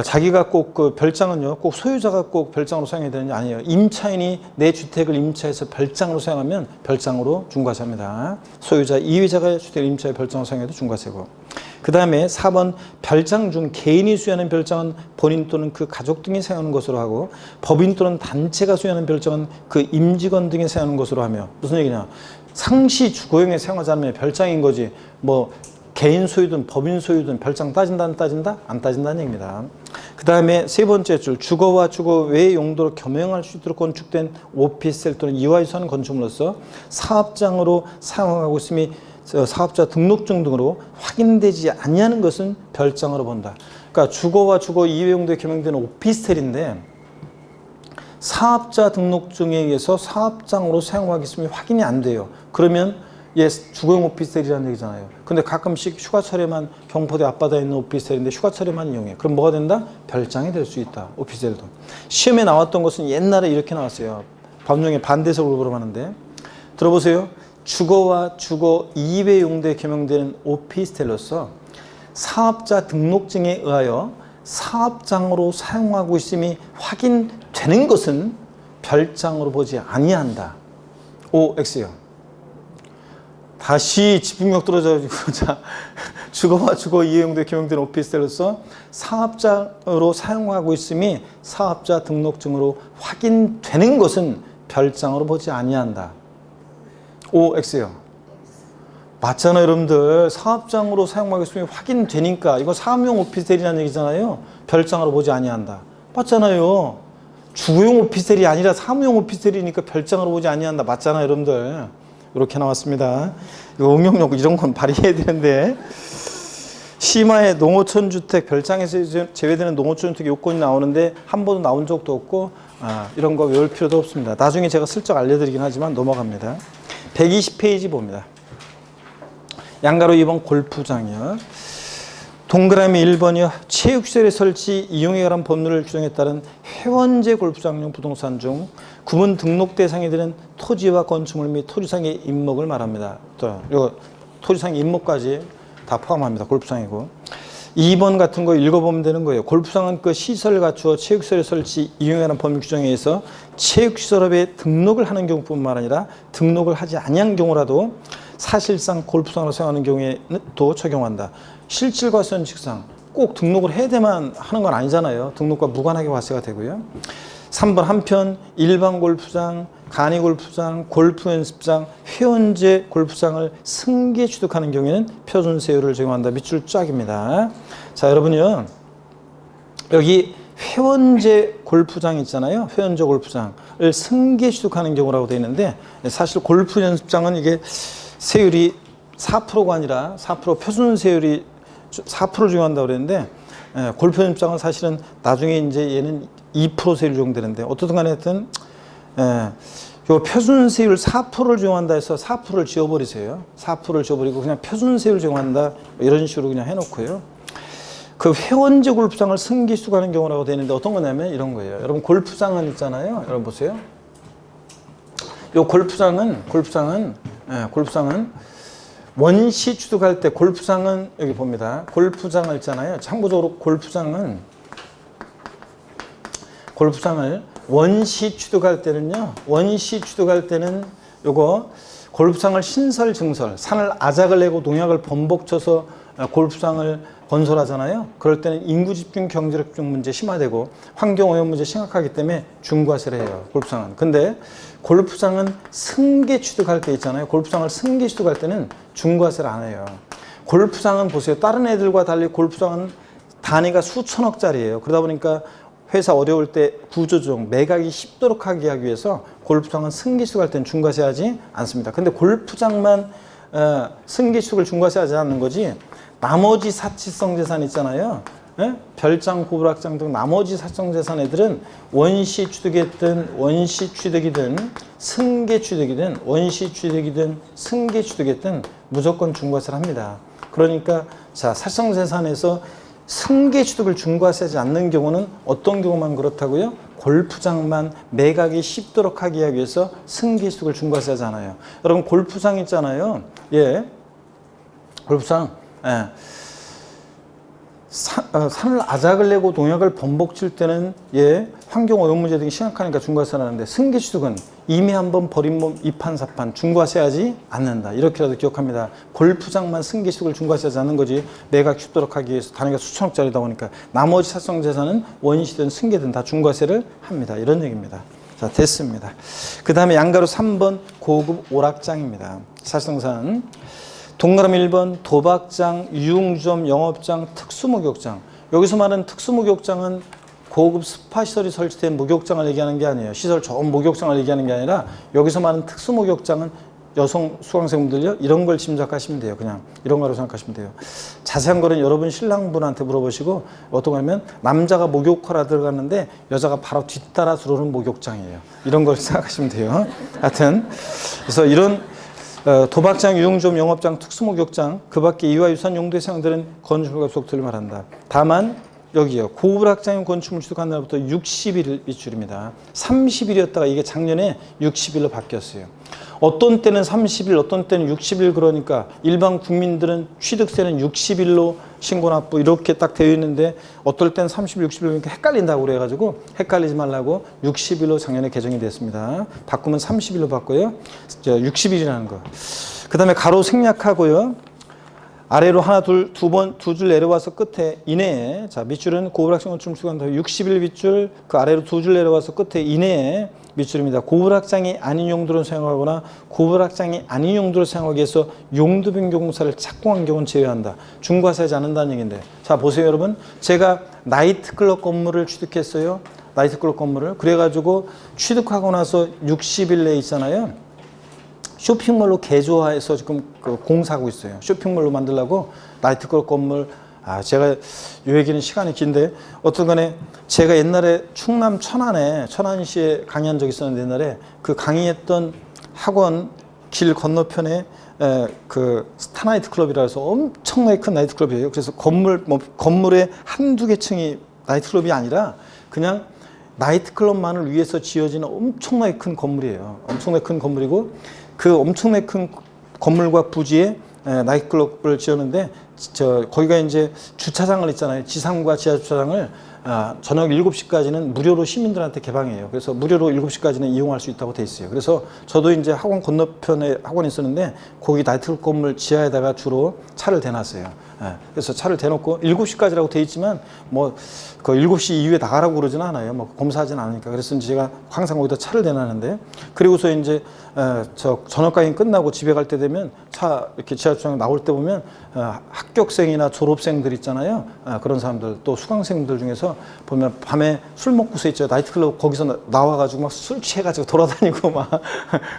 자기가 꼭 그 별장은요, 꼭 소유자가 꼭 별장으로 사용해야 되는 게 아니에요. 임차인이 내 주택을 임차해서 별장으로 사용하면 별장으로 중과세합니다. 소유자 이외자가 주택을 임차해 별장으로 사용해도 중과세고. 그 다음에 4번 별장 중 개인이 수여하는 별장은 본인 또는 그 가족 등이 사용하는 것으로 하고, 법인 또는 단체가 수여하는 별장은 그 임직원 등이 사용하는 것으로 하며. 무슨 얘기냐? 상시 주거용에 사용하지 않으면 별장인 거지, 뭐 개인 소유든 법인 소유든 별장 따진다 안 따진다? 안 따진다는 얘기입니다. 그 다음에 세 번째 줄, 주거와 주거 외의 용도로 겸용할 수 있도록 건축된 오피스텔 또는 이화유사한 건축물로서 사업장으로 사용하고 있음이 사업자 등록증 등으로 확인되지 아니하는 것은 별장으로 본다. 그러니까 주거와 주거 이외 용도에 겸용되는 오피스텔인데 사업자 등록증에 의해서 사업장으로 사용하겠음이 확인이 안 돼요. 그러면 주거용 오피스텔이라는 얘기잖아요. 근데 가끔씩 휴가철에만 경포대 앞바다에 있는 오피스텔인데 휴가철에만 이용해. 그럼 뭐가 된다? 별장이 될 수 있다. 오피스텔도. 시험에 나왔던 것은 옛날에 이렇게 나왔어요. 법령에 반대석으로 물어봤는데 들어보세요. 주거와 주거 이외 용도에 겸용되는 오피스텔로서 사업자 등록증에 의하여 사업장으로 사용하고 있음이 확인되는 것은 별장으로 보지 아니한다. OX요. 다시 집중력 떨어져가지고, 자, 주거와 주거 이외 용도에 겸용된 오피스텔로서 사업장으로 사용하고 있음이 사업자 등록증으로 확인되는 것은 별장으로 보지 아니한다. OX요. 맞잖아요, 여러분들. 사업장으로 사용하고 있음이 확인되니까 이거 사업용 오피스텔이라는 얘기잖아요. 별장으로 보지 아니한다. 맞잖아요. 주거용 오피스텔이 아니라 사무용 오피스텔이니까 별장으로 보지 아니한다. 맞잖아요, 여러분들. 이렇게 나왔습니다. 이거 응용력 이런 건 발휘해야 되는데, 심화의 농어촌 주택 별장에서 제외되는 농어촌 주택 요건이 나오는데 한 번도 나온 적도 없고, 이런 거 외울 필요도 없습니다. 나중에 제가 슬쩍 알려드리긴 하지만 넘어갑니다. 120페이지 봅니다. 양가로 2번 골프장이요. 동그라미 1번이요. 체육시설의 설치, 이용에 관한 법률을 규정에 따른 회원제 골프장용 부동산 중 구분 등록 대상이 되는 토지와 건축물 및 토지상의 임목을 말합니다. 또 이거 토지상의 임목까지 다 포함합니다. 골프장이고. 2번 같은 거 읽어보면 되는 거예요. 골프장은 그 시설 갖추어 체육시설 설치 이용하는 법률 규정에 의해서 체육시설업에 등록을 하는 경우뿐만 아니라 등록을 하지 아니한 경우라도 사실상 골프장으로 사용하는 경우에는 또 적용한다. 실질과 원칙상 꼭 등록을 해야 돼만 하는 건 아니잖아요. 등록과 무관하게 과세가 되고요. 3번 한편 일반 골프장, 간이 골프장, 골프 연습장, 회원제 골프장을 승계 취득하는 경우에는 표준세율을 적용한다. 밑줄 쫙입니다. 자, 여러분요. 여기 회원제 골프장 있잖아요. 회원제 골프장을 승계 취득하는 경우라고 되어 있는데 사실 골프 연습장은 이게 세율이 4%가 아니라 4% 표준세율이 4%를 적용한다고 그랬는데 골프 연습장은 사실은 나중에 이제 얘는 2% 세율 적용되는데 어떻든 간에 하여튼 요 표준세율 4%를 적용한다 해서 4%를 지워버리세요. 4%를 지워버리고 그냥 표준세율 적용한다 이런 식으로 그냥 해놓고요. 그 회원제 골프장을 승계 취득하는 경우라고 되는데 어떤 거냐면 이런 거예요. 여러분 골프장은 있잖아요. 여러분 보세요. 요 골프장은 원시 취득할 때 골프장은 여기 봅니다. 골프장을 있잖아요. 참고적으로 골프장을 원시 취득할 때는요. 원시 취득할 때는 요거 골프장을 신설 증설, 산을 아작을 내고 농약을 번복 쳐서 골프장을 건설하잖아요. 그럴 때는 인구 집중, 경제력 집중 문제 심화되고 환경 오염 문제 심각하기 때문에 중과세를 해요. 골프장은. 근데 골프장은 승계 취득할 때 있잖아요. 골프장을 승계 취득할 때는 중과세를 안 해요. 골프장은 보세요. 다른 애들과 달리 골프장은 단위가 수천억짜리예요. 그러다 보니까 회사 어려울 때 구조조정, 매각이 쉽도록 하기 위해서 골프장은 승계 취득할 때는 중과세 하지 않습니다. 근데 골프장만 승계 취득을 중과세 하지 않는 거지 나머지 사치성 재산 있잖아요. 예? 별장, 고불학장 등 나머지 사치성 재산 애들은 원시 취득이든 승계 취득이든 원시 취득이든 승계 취득이든 무조건 중과세를 합니다. 그러니까 자, 사치성 재산에서 승계 취득을 중과세하지 않는 경우는 어떤 경우만 그렇다고요? 골프장만 매각이 쉽도록 하기 위해서 승계 취득을 중과세하지 않아요. 여러분 골프장 있잖아요. 예, 골프장. 예. 산을 아작을 내고 농약을 번복 칠 때는 예, 환경 오염 문제 등이 심각하니까 중과세를 하는데 승계 취득은 이미 한번 버린 몸 이판사판 중과세하지 않는다. 이렇게라도 기억합니다. 골프장만 승계 취득을 중과세하지 않는 거지 매각 쉽도록 하기 위해서 단위가 수천억짜리다 보니까 나머지 사성 재산은 원시든 승계든 다 중과세를 합니다. 이런 얘기입니다. 자, 됐습니다. 그 다음에 양가로 3번 고급 오락장입니다. 사실상 동그라미 1번 도박장, 유흥점, 영업장, 특수목욕장. 여기서 말하는 특수목욕장은 고급 스파시설이 설치된 목욕장을 얘기하는 게 아니에요. 시설 좋은 목욕장을 얘기하는 게 아니라 여기서 말하는 특수목욕장은 여성 수강생분들요 이런 걸 짐작하시면 돼요. 그냥 이런 거로 생각하시면 돼요. 자세한 거는 여러분 신랑분한테 물어보시고 어떤 거냐면 남자가 목욕하러 들어갔는데 여자가 바로 뒤따라 들어오는 목욕장이에요. 이런 걸 생각하시면 돼요. 하여튼 그래서 이런 도박장, 유흥점, 영업장, 특수목욕장 그 밖에 이와 유사한 용도의 사용들은 건축물과 속도를 말한다. 다만 여기요. 고불학장용 건축물 취득한 날부터 60일 밑줄입니다. 30일이었다가 이게 작년에 60일로 바뀌었어요. 어떤 때는 30일, 어떤 때는 60일 그러니까 일반 국민들은 취득세는 60일로 신고 납부 이렇게 딱 되어 있는데 어떨 때는 30일, 60일이니까 헷갈린다고 그래가지고 헷갈리지 말라고 60일로 작년에 개정이 됐습니다. 바꾸면 30일로 바꿔요. 60일이라는 거. 그 다음에 가로 생략하고요. 아래로 하나, 둘, 두 줄 내려와서 끝에 이내에 자 밑줄은 고불학장 건축물 취득한 다음에 60일 밑줄 그 아래로 두 줄 내려와서 끝에 이내에 밑줄입니다. 고불학장이 아닌 용도로 사용하거나 고불학장이 아닌 용도로 사용하기 위해서 용도 변경공사를 착공한 경우는 제외한다. 중과세하지 않는다는 얘기인데 자 보세요 여러분. 제가 나이트클럽 건물을 취득했어요. 나이트클럽 건물을 그래가지고 취득하고 나서 60일 내에 있잖아요. 쇼핑몰로 개조화해서 지금 공사하고 있어요. 쇼핑몰로 만들려고 나이트클럽 건물. 제가 이 얘기는 시간이 긴데 어떤 간에 제가 옛날에 충남 천안시에 강의한 적이 있었는데 옛날에 그 강의했던 학원 길 건너편에 그 스타 나이트클럽이라 해서 엄청나게 큰 나이트클럽이에요. 그래서 건물에 한두 개 층이 나이트클럽이 아니라 그냥 나이트클럽만을 위해서 지어진 엄청나게 큰 건물이에요. 엄청나게 큰 건물이고 그 엄청나게 큰 건물과 부지에 나이트클럽을 지었는데 거기가 이제 주차장을 있잖아요. 지상과 지하 주차장을 저녁 7시까지는 무료로 시민들한테 개방해요. 그래서 무료로 7시까지는 이용할 수 있다고 돼 있어요. 그래서 저도 이제 학원 건너편에 학원이 있었는데 거기 나이트클럽 건물 지하에다가 주로 차를 대놨어요. 그래서 차를 대놓고 7시까지라고 돼 있지만 뭐 그 7시 이후에 나가라고 그러지는 않아요. 뭐 검사하지는 않으니까. 그래서 이제 제가 항상 거기다 차를 대놨는데 그리고서 이제 저 저녁 강의 끝나고 집에 갈 때 되면 차 이렇게 지하주차장 나올 때 보면 합격생이나 졸업생들 있잖아요. 그런 사람들 또 수강생들 중에서 보면 밤에 술 먹고서 있죠. 나이트클럽 거기서 나와가지고 막 술 취해가지고 돌아다니고 막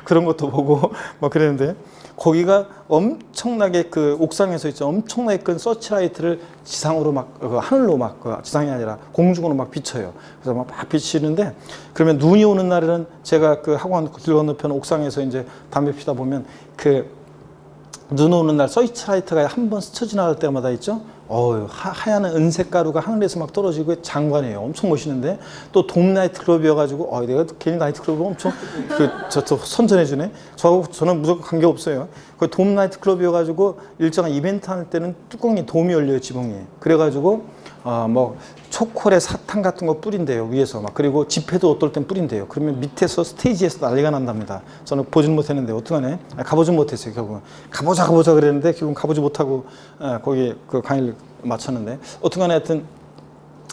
그런 것도 보고 막 그랬는데 거기가 엄청나게 그 옥상에서 있죠. 엄청나게 큰 서치라이트를 지상으로 막 하늘로 막 지상이 아니라 공중으로 막 비춰요. 그래서 막 비치는데 그러면 눈이 오는 날에는 제가 그 학원 길 건너편 옥상에서 이제 담배 피다 보면 그 눈 오는 날 서치라이트가 한 번 스쳐 지나갈 때마다 있죠. 하얀 은색 가루가 하늘에서 막 떨어지고 장관이에요. 엄청 멋있는데 또 돔 나이트클럽이어가지고 내가 괜히 나이트클럽을 엄청 저 선전해주네. 저는 무조건 관계 없어요. 그 돔 나이트클럽이어가지고 일정한 이벤트 할 때는 뚜껑이 돔이 열려요, 지붕이. 그래가지고 뭐 초콜릿 사탕 같은 거 뿌린대요, 위에서 막. 그리고 집회도 어떨 땐 뿌린대요. 그러면 밑에서 스테이지에서 난리가 난답니다. 저는 보진 못했는데 어떡하네. 가보진 못했어요, 결국은. 가보자 그랬는데 결국은 가보지 못하고 거기 그 강의를 마쳤는데 어떡하네. 하여튼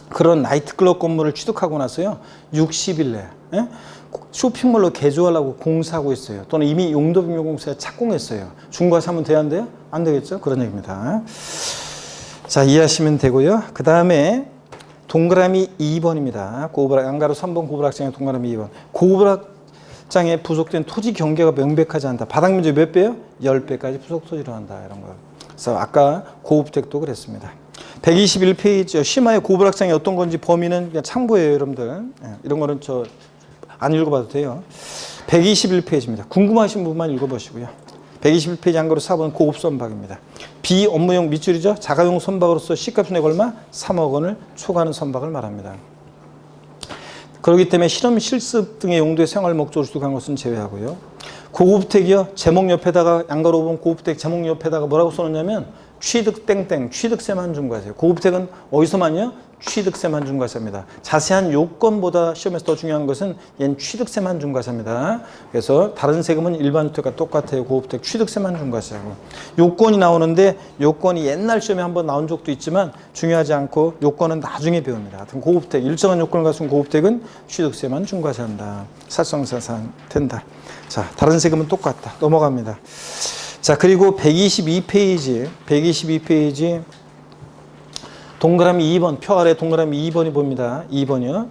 그런 나이트클럽 건물을 취득하고 나서요 60일 내에 쇼핑몰로 개조하려고 공사하고 있어요. 또는 이미 용도변경공사에 착공했어요. 중과사 하면 돼야 안 돼요? 안 되겠죠? 그런 얘기입니다. 자, 이해하시면 되고요. 그 다음에 동그라미 2번입니다. 양가로 3번 고불학장의 동그라미 2번. 고불학장에 부속된 토지 경계가 명백하지 않다. 바닥 면적 몇 배요? 10배까지 부속 토지로 한다. 이런 거. 그래서 아까 고급택도 그랬습니다. 121페이지 심화의 고불학장이 어떤 건지 범위는 그냥 참고예요, 여러분들. 이런 거는 안 읽어봐도 돼요. 121페이지입니다. 궁금하신 부분만 읽어보시고요. 121페이지 한거로 4번 고급 선박입니다. 비업무용 밑줄이죠. 자가용 선박으로서 C값 내고 얼마? 3억 원을 초과하는 선박을 말합니다. 그렇기 때문에 실험 실습 등의 용도의 생활 목적으로 취득한 것은 제외하고요. 고급택이요. 제목 옆에다가 양가로 보면 고급택 제목 옆에다가 뭐라고 써놓냐면 취득 땡땡 취득세만 준과세요. 고급택은 어디서만요? 취득세만 준과세입니다. 자세한 요건보다 시험에서 더 중요한 것은 얘는 취득세만 준과세입니다. 그래서 다른 세금은 일반 주택과 똑같아요. 고급택 취득세만 준과세하고 요건이 나오는데 요건이 옛날 시험에 한번 나온 적도 있지만 중요하지 않고 요건은 나중에 배웁니다. 하여튼 고급택 일정한 요건을 갖춘 고급택은 취득세만 준과세한다. 살성사상 된다. 자, 다른 세금은 똑같다. 넘어갑니다. 자, 그리고 122페이지 동그라미 2번, 표 아래 동그라미 2번이 봅니다. 2번이요.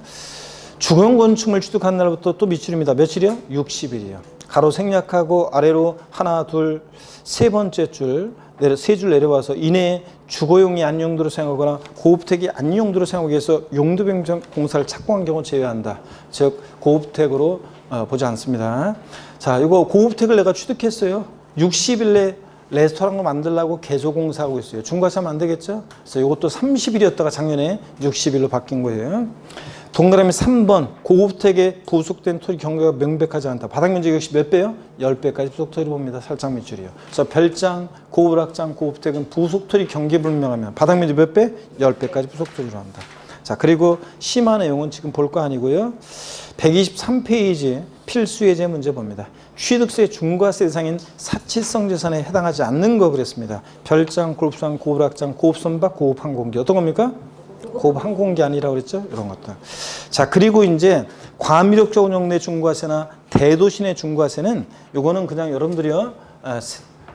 주거용건축물 취득한 날부터 또 밑줄입니다. 며칠이요? 60일이요. 가로 생략하고 아래로 하나, 둘, 세 번째 줄, 세 줄 내려와서 이내에 주거용이 안용도로 사용하거나 고급택이 안용도로 사용하기 위해서 용도변경 공사를 착공한 경우 제외한다. 즉, 고급택으로 보지 않습니다. 자, 이거 고급택을 내가 취득했어요. 60일 내 레스토랑을 만들려고 개조공사하고 있어요. 중과사하면 안 되겠죠? 그래서 이것도 30일이었다가 작년에 60일로 바뀐 거예요. 동그라미 3번 고급택에 부속된 토지 경계가 명백하지 않다. 바닥 면적 역시 몇 배요? 10배까지 부속 토지를 봅니다. 살짝 밑줄이요. 그래서 별장, 고불학장, 고급택은 부속 토지 경계 불명하면 바닥 면적 몇 배? 10배까지 부속 토지로 한다. 자, 그리고 심화 내용은 지금 볼 거 아니고요. 123페이지 필수 예제 문제 봅니다. 취득세 중과세 대상인 사치성 재산에 해당하지 않는 거 그랬습니다. 별장, 고급상, 고불학장, 고급선박, 고급항공기. 어떤 겁니까? 고급항공기 아니라고 그랬죠? 이런 것들. 자, 그리고 이제 과미력적 운영 내 중과세나 대도시 내 중과세는 요거는 그냥 여러분들이요.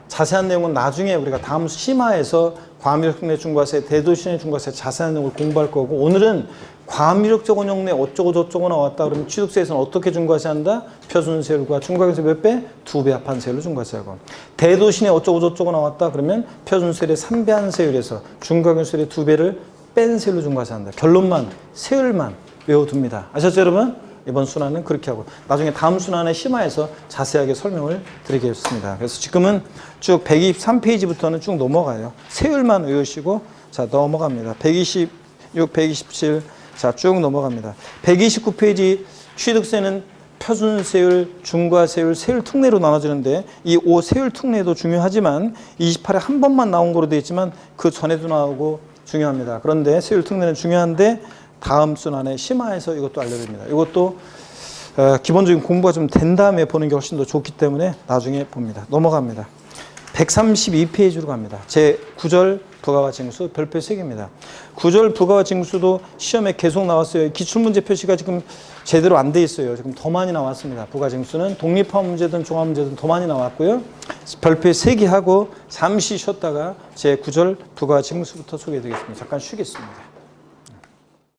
자세한 내용은 나중에 우리가 다음 심화에서 과미력적 내 중과세, 대도시 내 중과세 자세한 내용을 공부할 거고 오늘은 과미력적 운영 내 어쩌고 저쩌고 나왔다 그러면 취득세에서는 어떻게 중과세한다? 표준세율과 중과세 몇 배? 2배 합한 세율로 중과세하고 대도시 내 어쩌고 저쩌고 나왔다 그러면 표준세율의 3배 한 세율에서 중과세율의 2배를 뺀 세율로 중과세한다. 결론만 세율만 외워둡니다. 아셨죠 여러분? 이번 순환은 그렇게 하고 나중에 다음 순환의 심화에서 자세하게 설명을 드리겠습니다. 그래서 지금은 쭉 123페이지부터는 쭉 넘어가요. 세율만 외우시고 자 넘어갑니다. 126, 127 자 쭉 넘어갑니다. 129페이지 취득세는 표준세율, 중과세율, 세율 특례로 나눠지는데 이 5 세율 특례도 중요하지만 28에 한 번만 나온 거로 되어 있지만 그 전에도 나오고 중요합니다. 그런데 세율 특례는 중요한데 다음 순환에 심화해서 이것도 알려드립니다. 이것도 기본적인 공부가 좀 된 다음에 보는 게 훨씬 더 좋기 때문에 나중에 봅니다. 넘어갑니다. 132페이지로 갑니다. 제9절 부가와 징수 별표 3개입니다. 9절 부가와 징수도 시험에 계속 나왔어요. 기출문제 표시가 지금 제대로 안 돼 있어요. 지금 더 많이 나왔습니다. 부가 징수는 독립화 문제든 종합 문제든 더 많이 나왔고요. 별표 3개 하고 잠시 쉬었다가 제9절 부가와 징수부터 소개해 드리겠습니다. 잠깐 쉬겠습니다.